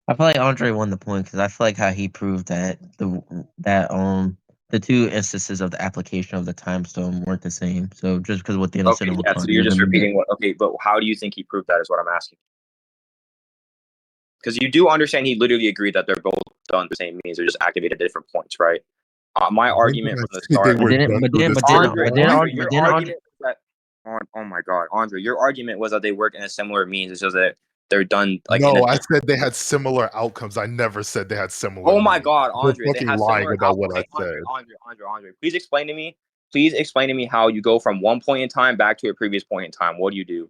I feel like Andre won the point because I feel like how he proved that the two instances of the application of the time stone weren't the same. So just because what Thanos said Okay, was yeah, so you're just repeating what. Okay, but how do you think he proved that? Is what I'm asking. Because you do understand he literally agreed that they're both done the same means. They're just activated at different points, right? My argument from the start. Oh my God, Andre, your argument was that they work in a similar means. It's just that they're done like. No, I said they had similar outcomes. I never said they had similar. Oh my means. God, Andre, You're they fucking have lying similar. about what Okay, I said. Andre, please explain to me how you go from one point in time back to a previous point in time. What do you do?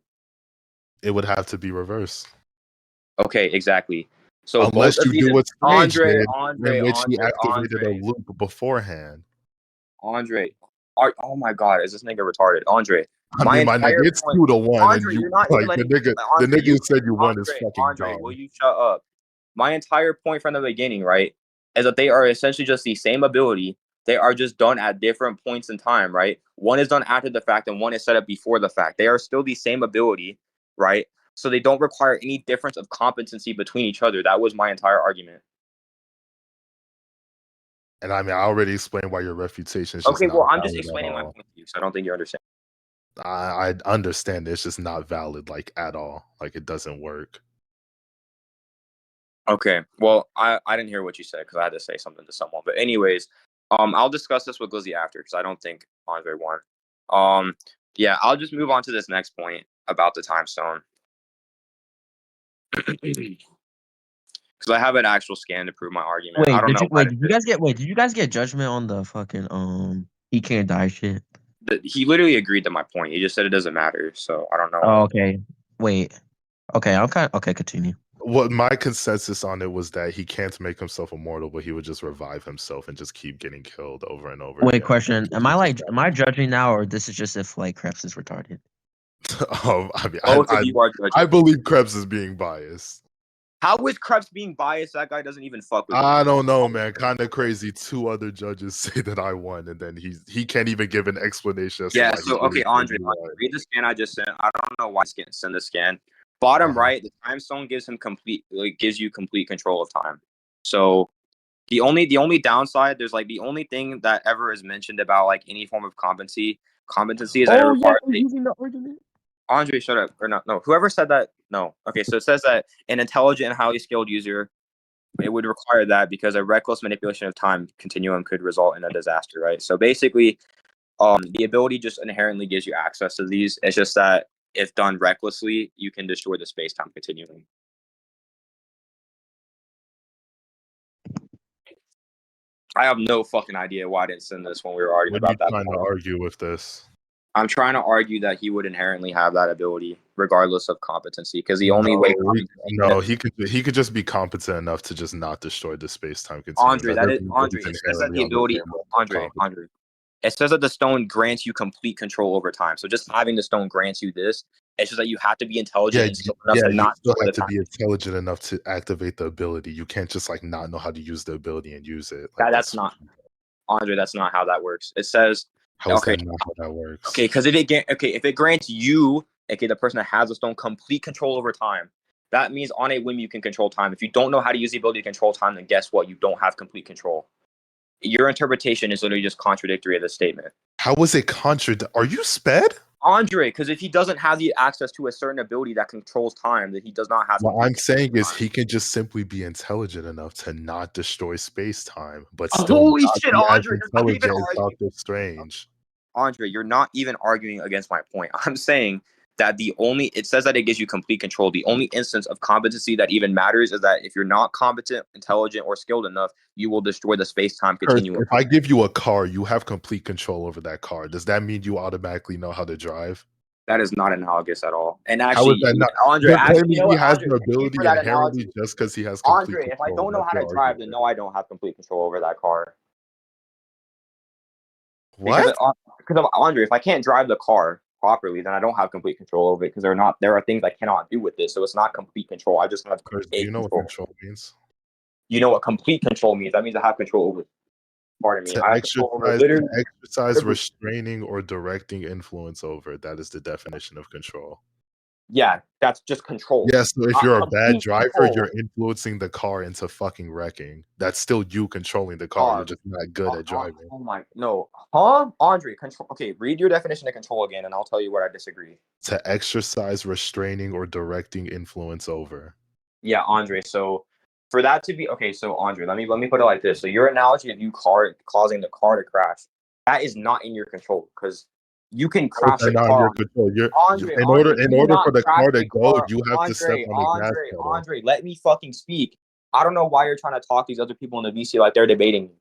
It would have to be reversed. Okay, exactly. So unless you do what Strange did, in which he activated a loop beforehand. Andre, oh my God, is this nigga retarded? Andre, I mean, my nigga, it's 2-1, Andre, and you you're not like even the letting nigga who said you won is fucking Andre, dumb. will you shut up? My entire point from the beginning, right, is that they are essentially just the same ability. They are just done at different points in time, right? One is done after the fact, and one is set up before the fact. They are still the same ability, right? So they don't require any difference of competency between each other. That was my entire argument. And I mean, I already explained why your refutation is just Okay, not well, I'm just valid explaining at my all. point to you, so I don't think you understand. I understand it's just not valid, like at all. Like it doesn't work. Okay, well, I didn't hear what you said because I had to say something to someone. But anyways, I'll discuss this with Glizzy after because I don't think Andre won. Yeah, I'll just move on to this next point about the time stone. Because I have an actual scan to prove my argument. I don't know. Did you guys get judgment on the fucking he can't die shit? He literally agreed to my point. He just said it doesn't matter. So I don't know. Oh, okay. Wait. Okay, okay, continue. What my consensus on it was that he can't make himself immortal, but he would just revive himself and just keep getting killed over and over Wait, again. question. Am I judging now, or this is just if like Krebs is retarded? I mean, Both of you are judging. I believe Krebs is being biased. How is Krebs being biased? That guy doesn't even fuck with I me. don't know, man. Kind of crazy. 2 other judges say that I won, and then he can't even give an explanation. As Yeah. to why So okay, Andre, read the scan I just sent. I don't know why I sent the scan. Bottom right, the time stone gives you complete control of time. So the only downside, there's like the only thing that ever is mentioned about like any form of competency is that it requires. using the argument. Andre, shut up. Or no. Whoever said that, no. Okay, so it says that an intelligent and highly skilled user, it would require that because a reckless manipulation of time continuum could result in a disaster, right? So basically, the ability just inherently gives you access to these. It's just that if done recklessly, you can destroy the space-time continuum. I have no fucking idea why I didn't send this when we were arguing about that. What are you trying to argue with this? I'm trying to argue that he would inherently have that ability, regardless of competency, because the only way. He could just be competent enough to just not destroy the space-time continuum. Andre, it says that the ability. Andre. It says that the stone grants you complete control over time. So just having the stone grants you this. It's just that you have to be intelligent and skilled enough to not. You still have to be intelligent enough to activate the ability. You can't just like not know how to use the ability and use it. Like, that's not, Andre. That's not how that works. It says. How is that not how that works? Okay, because if it grants you, the person that has the stone, complete control over time, that means on a whim you can control time. If you don't know how to use the ability to control time, then guess what? You don't have complete control. Your interpretation is literally just contradictory of the statement. How is it contradictory? Are you sped? Andre, because if he doesn't have the access to a certain ability that controls time, then he does not have. What I'm saying is he can just simply be intelligent enough to not destroy space-time, but still holy shit, Andre, intelligent as Doctor Strange. Andre, you're not even arguing against my point. I'm saying that it says that it gives you complete control. The only instance of competency that even matters is that if you're not competent, intelligent, or skilled enough, you will destroy the space-time continuum. If I give you a car, you have complete control over that car. Does that mean you automatically know how to drive? That is not analogous at all. And how actually, is that not? Andre, he has the ability inherently just because he has complete control. Andre, if I don't know how to drive, then no, I don't have complete control over that car. What? Because Andre, if I can't drive the car properly, then I don't have complete control over it because there are things I cannot do with this. So it's not complete control. I just have do you know what control means? You know what complete control means? That means I have control over. Pardon me. I have control over exercise restraining or directing influence over. That is the definition of control. Yeah, that's just control. Yeah, so if you're a bad driver, you're influencing the car into fucking wrecking. That's still you controlling the car. You're just not good at driving. Oh my, no. Huh? Andre, control. Okay, read your definition of control again, and I'll tell you where I disagree. To exercise restraining or directing influence over. Yeah, Andre, so for that to be, okay, so Andre, let me put it like this. So your analogy of you causing the car to crash, that is not in your control, because you can crash a car. In order for the car to go, you have to step on the gas pedal. Andre, let me fucking speak. I don't know why you're trying to talk these other people in the VC like they're debating me.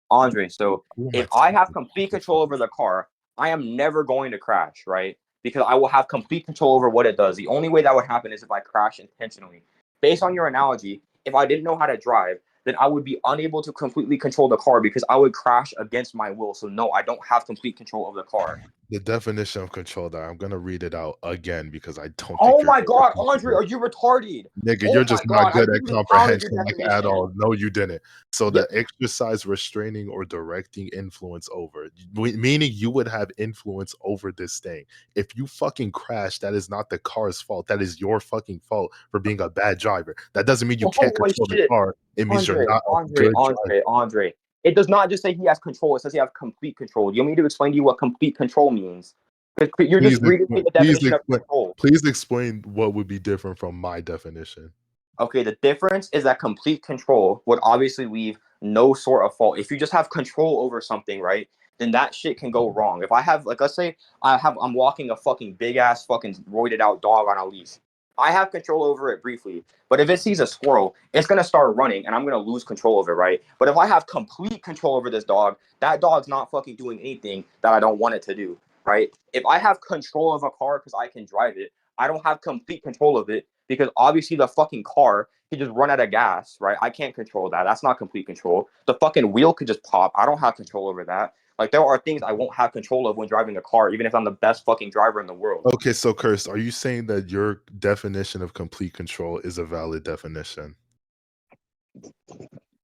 Andre, so if I have complete control over the car, I am never going to crash, right? Because I will have complete control over what it does. The only way that would happen is if I crash intentionally. Based on your analogy, if I didn't know how to drive, then I would be unable to completely control the car because I would crash against my will. So no, I don't have complete control of the car. the definition of control that I'm gonna read it out again because I don't think Oh you're my good god, at Andre, comprehension. are you retarded? Nigga, Oh you're my just not god, I good at literally counted your comprehension like at definition. all. No, you didn't. So Yep. the exercise restraining or directing influence over, meaning you would have influence over this thing. If you fucking crash, that is not the car's fault. That is your fucking fault for being a bad driver. That doesn't mean you can't Holy control the shit. car. It means you're Andre, not a Andre, good driver. Andre. It does not just say he has control, it says he has complete control. You want me to explain to you what complete control means? You're Please just reading me explain, the definition of control. please explain what would be different from my definition. Okay, the difference is that complete control would obviously leave no sort of fault. If you just have control over something, right, then that shit can go wrong. If I have, like, let's say I'm walking a fucking big ass fucking roided out dog on a leash. I have control over it briefly, but if it sees a squirrel, it's gonna start running, and I'm gonna lose control of it, right? But if I have complete control over this dog, that dog's not fucking doing anything that I don't want it to do, right? If I have control of a car because I can drive it, I don't have complete control of it because obviously the fucking car could just run out of gas, right? I can't control that. That's not complete control. The fucking wheel could just pop. I don't have control over that. Like, there are things I won't have control of when driving a car, even if I'm the best fucking driver in the world. Okay, so Curse, are you saying that your definition of complete control is a valid definition?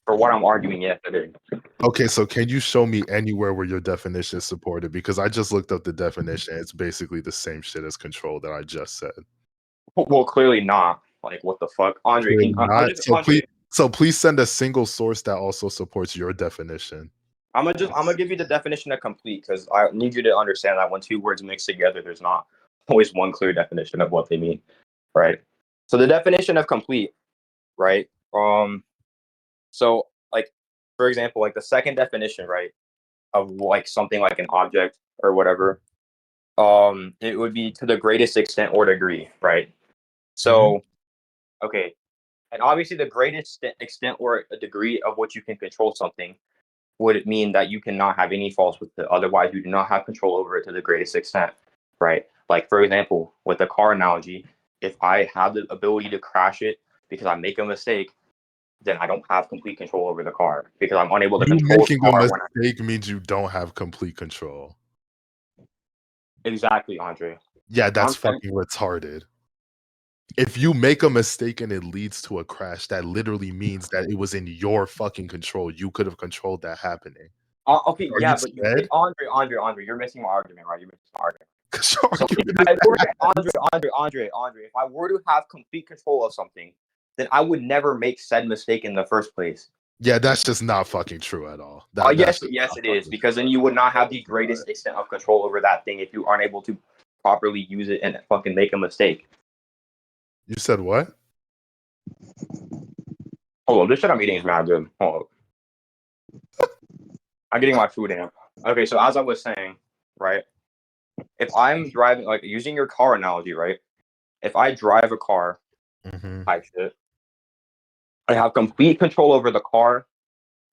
For what I'm arguing, yes, it is. Okay, so can you show me anywhere where your definition is supported? Because I just looked up the definition. It's basically the same shit as control that I just said. Well, clearly not. Like, what the fuck, Andre? Clearly not. Andre, So please send a single source that also supports your definition. I'm gonna give you the definition of complete because I need you to understand that when two words mix together, there's not always one clear definition of what they mean, right? So the definition of complete, right? So like, for example, like the second definition, right, of like something like an object or whatever, it would be to the greatest extent or degree, right? So, okay, and obviously the greatest extent or a degree of which you can control something would mean that you cannot have any faults with it. Otherwise, you do not have control over it to the greatest extent, right? Like, for example, with the car analogy, if I have the ability to crash it because I make a mistake, then I don't have complete control over the car because I'm unable to control making the car. A mistake means you don't have complete control. Exactly, Andre. Yeah, that's fucking retarded. If you make a mistake and it leads to a crash, that literally means that it was in your fucking control. You could have controlled that happening. Okay, Are yeah, you but scared? Andre, you're missing my argument, right? You're missing my argument. So Andre, if I were to have complete control of something, then I would never make said mistake in the first place. Yeah, that's just not fucking true at all. Yes, it is, because then you would not have the greatest extent of control over that thing if you aren't able to properly use it and fucking make a mistake. You said what? Hold on, this shit I'm eating is mad good. Hold on. I'm getting my food in. Okay, so as I was saying, right? If I'm driving, like using your car analogy, right? If I drive a car, type shit, I have complete control over the car,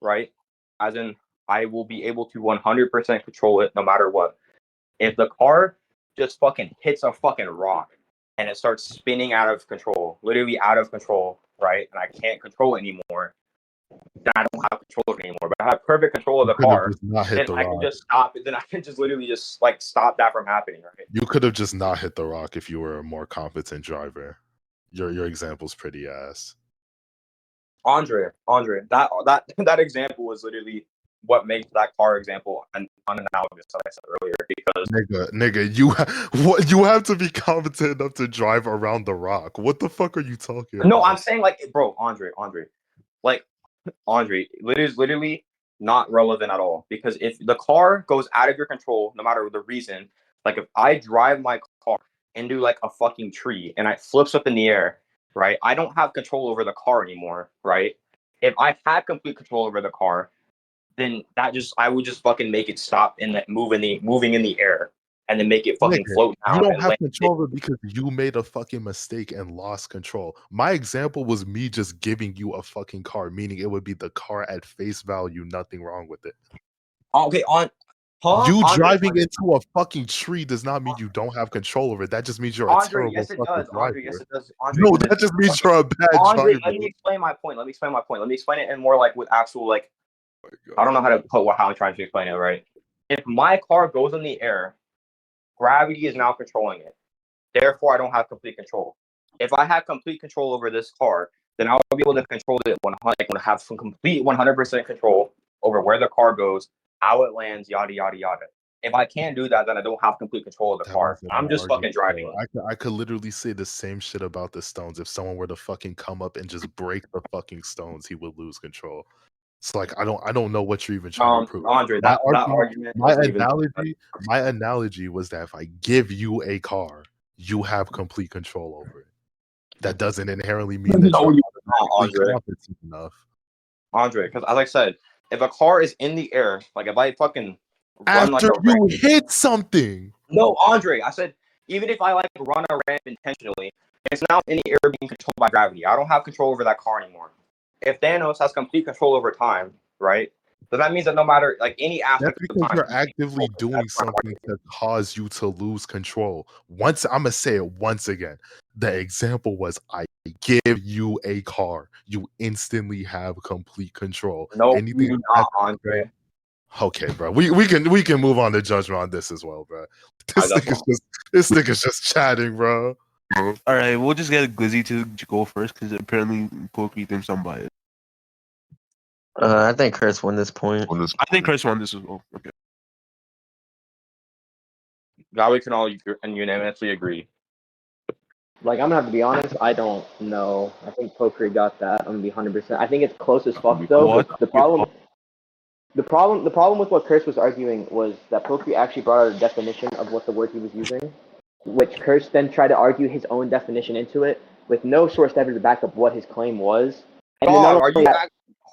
right? As in, I will be able to 100% control it no matter what. If the car just fucking hits a fucking rock and it starts spinning out of control, literally out of control, right? And I can't control it anymore, then I don't have control of it anymore. But I have perfect control of the car, then I can just stop it. Then I can just literally just like stop that from happening, right? You could have just not hit the rock if you were a more competent driver. Your example's pretty ass. Andre, that example was literally what makes that car example unanalogous, as I said earlier. Because nigga, you have to be competent enough to drive around the rock. What the fuck are you talking about? No, I'm saying like, bro, Andre, literally not relevant at all. Because if the car goes out of your control, no matter the reason, like if I drive my car into like a fucking tree and it flips up in the air, right? I don't have control over the car anymore, right? If I had complete control over the car, then I would just fucking make it stop and that moving in the air, and then make it fucking float down. You don't have control over it because you made a fucking mistake and lost control. My example was me just giving you a fucking car, meaning it would be the car at face value, nothing wrong with it. Okay, driving into a fucking tree does not mean you don't have control over it. That just means you're a terrible fucking driver. Andre, yes, it does. Andre, no, that just means you're a bad Andre, driver. let me explain my point. Let me explain it in more like with actual like. I don't know how to put how I'm trying to explain it, right? If my car goes in the air, Gravity is now controlling it. Therefore, I don't have complete control. If I had complete control over this car, then I would be able to control it 100, have some complete 100% control over where the car goes, how it lands, yada yada yada. If I can't do that, then I don't have complete control of the That car. wasn't I'm my just fucking argument, driving. bro. I could literally say the same shit about the stones. If someone were to fucking come up and just break the fucking stones, he would lose control. It's like I don't know what you're even trying to prove. Andre, That that argument, argument my doesn't even. analogy was that if I give you a car, you have complete control over it. That doesn't inherently mean that No, you're you don't, automatically Andre. competent enough. Andre, because as I said, if a car is in the air, like if I fucking run like After a you ramp, hit something, no, Andre, I said even if I like run a ramp intentionally, it's now in the air being controlled by gravity. I don't have control over that car anymore. If Thanos has complete control over time, right? Then that means that no matter like any that's aspect of because time, you're actively that's doing my something argument. to cause you to lose control. Once I'm gonna say it once again. The example was I give you a car, you instantly have complete control. No, Anything you that not, Andre. okay, bro. We can move on to judgment on this as well, bro. This nigga's just chatting, bro. All right, we'll just get Glizzy to go first because apparently Pokery thinks I'm biased. I think Chris won this point. I think Chris won this as well. Okay. Now we can all unanimously agree. Like, I'm gonna have to be honest. I don't know. I think Pokery got that. I'm gonna be 100%. I think it's close as fuck though. What? But the problem with what Chris was arguing was that Pokery actually brought out a definition of what the word he was using, which Chris then tried to argue his own definition into it with no source ever to back up what his claim was. And then Dog, are you?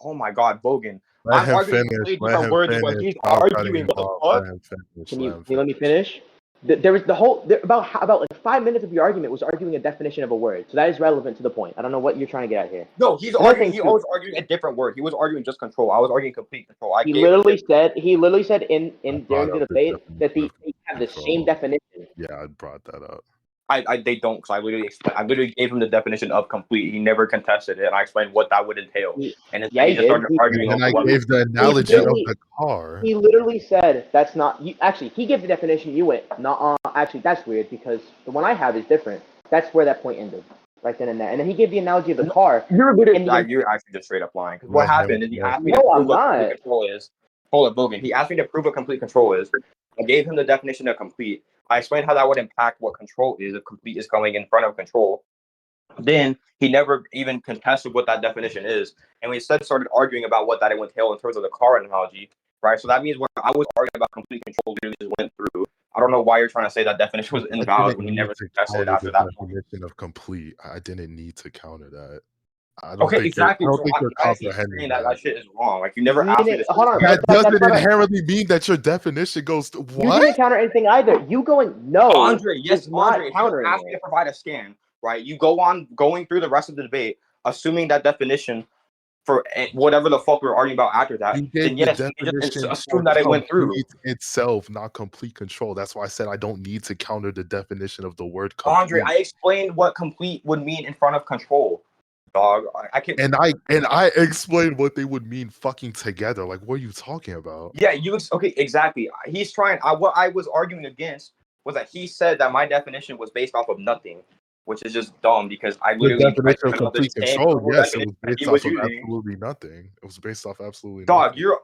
Oh my God, Bogan. Let I'm him arguing finish. completely Let different him words, but finish. he's Stop cutting arguing him what the off. fuck. Let him finish. Can you let me finish? There was about like 5 minutes of your argument was arguing a definition of a word, so that is relevant to the point. I don't know what you're trying to get at here. No, he's Another arguing. thing He too. always arguing a different word. He was arguing just control. I was arguing complete control. He literally said in brought during the up the debate that definition they of have the control. same definition. Yeah, I brought that up. They don't, because I literally gave him the definition of complete. He never contested it, and I explained what that would entail. And instead, he just started arguing. And then I over gave the analogy of the car. He literally said that's not. Actually, he gave the definition. You went not. Actually, that's weird because the one I have is different. That's where that point ended, right then and there. And then he gave the analogy of the car. You're actually just straight up lying. Because what happened is he asked me to prove what complete control is. Hold up, Bogan. He asked me to prove what complete control is. I gave him the definition of complete. I explained how that would impact what control is if complete is coming in front of control. Then he never even contested what that definition is, and we instead started arguing about what that would entail in terms of the car analogy, right? So that means when I was arguing about complete control, literally just went through. I don't know why you're trying to say that definition was invalid when he never contested it after that point. Definition of complete. I didn't need to counter that. Okay, exactly. I don't think you're comprehending that shit is wrong. Like you never asked me to. Hold on. That doesn't inherently mean that your definition goes to what? You didn't counter anything either. You going no. Andre, yes, Andre. If you ask me it. to provide a scan, right? You go on going through the rest of the debate, assuming that definition for whatever the fuck we were arguing about after that. Then yes, you just assume that it went through itself, not complete control. That's why I said I don't need to counter the definition of the word complete. Andre, I explained what complete would mean in front of control. Dog, I can't. And I explained what they would mean fucking together. Like, what are you talking about? Yeah, okay, exactly. He's trying. What I was arguing against was that he said that my definition was based off of nothing, which is just dumb because I literally the definition of complete control. Yes, it was based off of absolutely nothing. It was based off absolutely nothing. Dog, you're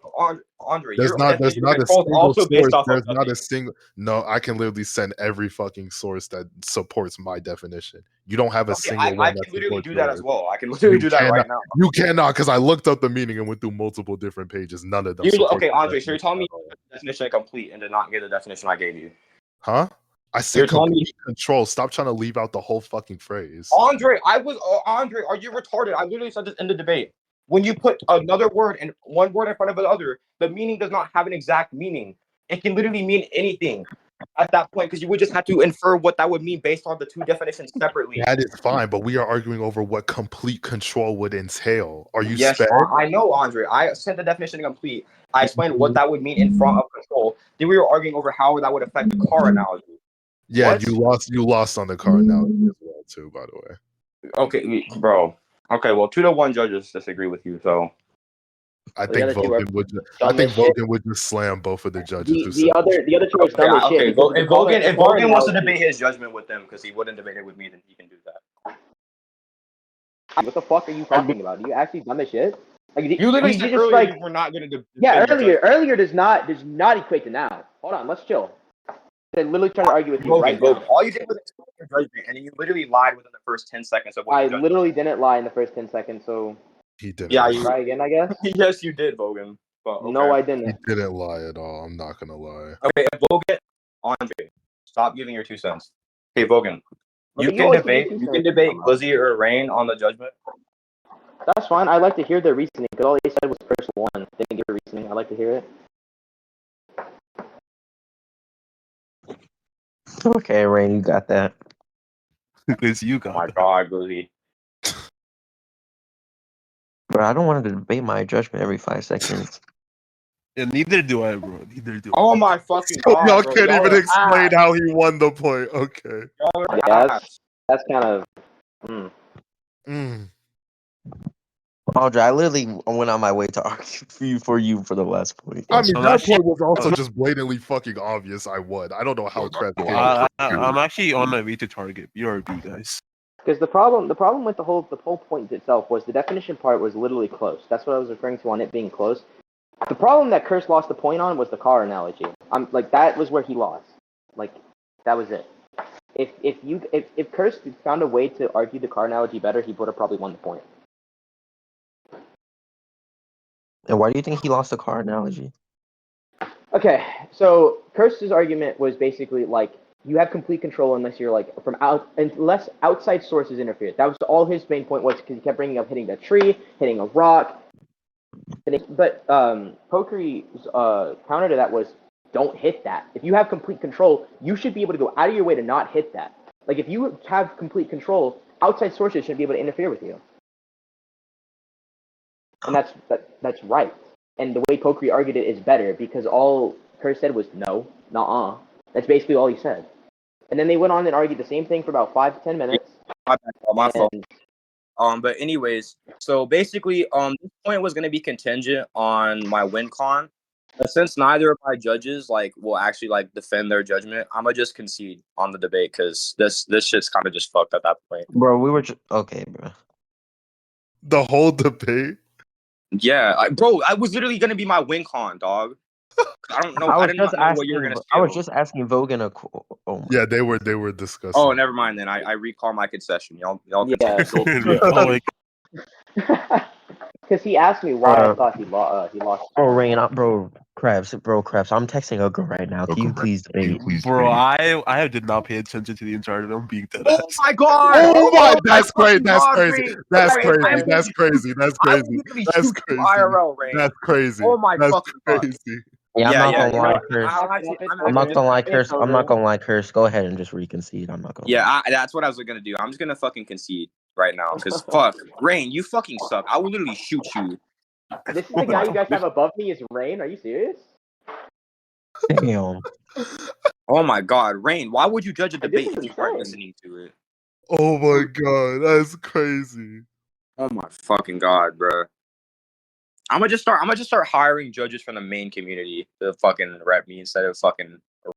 Andre. There's not a single source. There's not a single. No, I can literally send every fucking source that supports my definition. You don't have a single one. I can literally do that as well. I can literally do that right now. You cannot, because I looked up the meaning and went through multiple different pages. None of them. Okay, Andre, so you're telling me the definition of complete and did not get the definition I gave you. Huh? I said complete control. Stop trying to leave out the whole fucking phrase. Andre, Andre, are you retarded? I literally said this in the debate. When you put another word and one word in front of the other, the meaning does not have an exact meaning. It can literally mean anything at that point because you would just have to infer what that would mean based on the two definitions separately. That is fine, but we are arguing over what complete control would entail. Are you Yes, I know, Andre. I said the definition of complete. I explained what that would mean in front of control. Then we were arguing over how that would affect the car analogy. Yeah, you lost on the car analogy as well too, by the way. Okay, bro. Okay, well, 2-1 judges disagree with you, so I The think other two are Vogan would. dumb as shit. Vogan would just slam both of the judges. The other two are dumb as shit. Okay, because if the color- Vogan the color wants to analogy- debate his judgment with them, because he wouldn't debate it with me, then he can do that. What the fuck are you talking about? Are you actually dumb as shit? Like You literally said just earlier like we're not gonna debate. yeah, earlier does not equate to now. Hold on, let's chill. They're literally trying to argue with you right now. All you did was explain your judgment, and you literally lied within the first 10 seconds of what I you judged. literally didn't lie in the first 10 seconds, so He didn't. Yeah, lie. try again, I guess. Yes, you did, Vogan. But, okay. No, I He didn't. didn't lie at all. I'm not gonna lie. Okay, Vogan, Andre, stop giving your 2 cents. Hey, Vogan, you Okay, can always debate. give You your can 2 debate cents. Glizzy or Rain on the judgment. That's fine. I like to hear their reasoning because all they said was first one. They didn't give a reasoning. I like to hear it. Okay, Rain, you got that. Because you Oh got my that. God, Glizzy. Bro, I don't want to debate my judgment every 5 seconds. And neither do I, bro. Neither do I. Oh my fucking So God, y'all bro. can't even are explain ass. how he won the point. Okay. Y'all are Yeah, ass. that's kind of. Mm. Andre, I literally went on my way to argue for you for the last point. I mean, So that that's- point was also just blatantly fucking obvious. I won. I don't know how Trev came up with it. I'm actually on my way to Target. BRB, guys. Because the problem with the whole point itself was the definition part was literally close. That's what I was referring to on it being close. The problem that Curse lost the point on was the car analogy. Like that was where he lost. Like that was it. If Curse found a way to argue the car analogy better, he would have probably won the point. And why do you think he lost the car analogy? Okay, so Curse's argument was basically like you have complete control unless you're like unless outside sources interfere. That was all his main point was because he kept bringing up hitting a tree, hitting a rock. But Pokery's counter to that was don't hit that. If you have complete control, you should be able to go out of your way to not hit that. Like if you have complete control, outside sources shouldn't be able to interfere with you. And that's right. And the way Pokery argued it is better because all Curse said was no, nuh-uh. That's basically all he said. And then they went on and argued the same thing for about 5 to 10 minutes. My fault. And But anyways, so basically, this point was gonna be contingent on my win con. But since neither of my judges will actually defend their judgment, I'm gonna just concede on the debate because this shit's kind of just fucked at that point. Bro, we were just okay, bro. The whole debate. Yeah, I was literally gonna be my win con, dog. I don't know. I did not know what you were gonna say. I was just asking Vogan a. Oh my. Yeah, they were discussing. Oh, never mind then. I recall my concession. Y'all Yeah. Oh my because he asked me why I thought he lost. Bro, Rain, bro, Krebs, I'm texting a girl right now. Can you please debate? Bro, I did not pay attention to the entire film being dead. Oh my God! Oh my! That's crazy. That's God, crazy. Rain. That's Rain, crazy. I will- That's crazy. That's I will crazy. literally That's shoot you crazy. IRL, Rain. That's crazy. Oh my That's fucking God. crazy. Yeah, I'm not gonna lie, Curse. I'm not gonna lie, Curse. I'm not gonna lie, Curse. Go ahead and just reconcede. I'm not gonna. Yeah, that's what I was gonna do. I'm just gonna fucking concede right now because fuck, Rain, you fucking suck. I will literally shoot you. This is the guy you guys have above me is Rain. Are you serious? Damn. Oh my God, Rain, why would you judge a This debate is if you weren't insane. listening to it? Oh my God, that's crazy. Oh my fucking God, bro. I'm gonna just start hiring judges from the main community to fucking rep me instead of fucking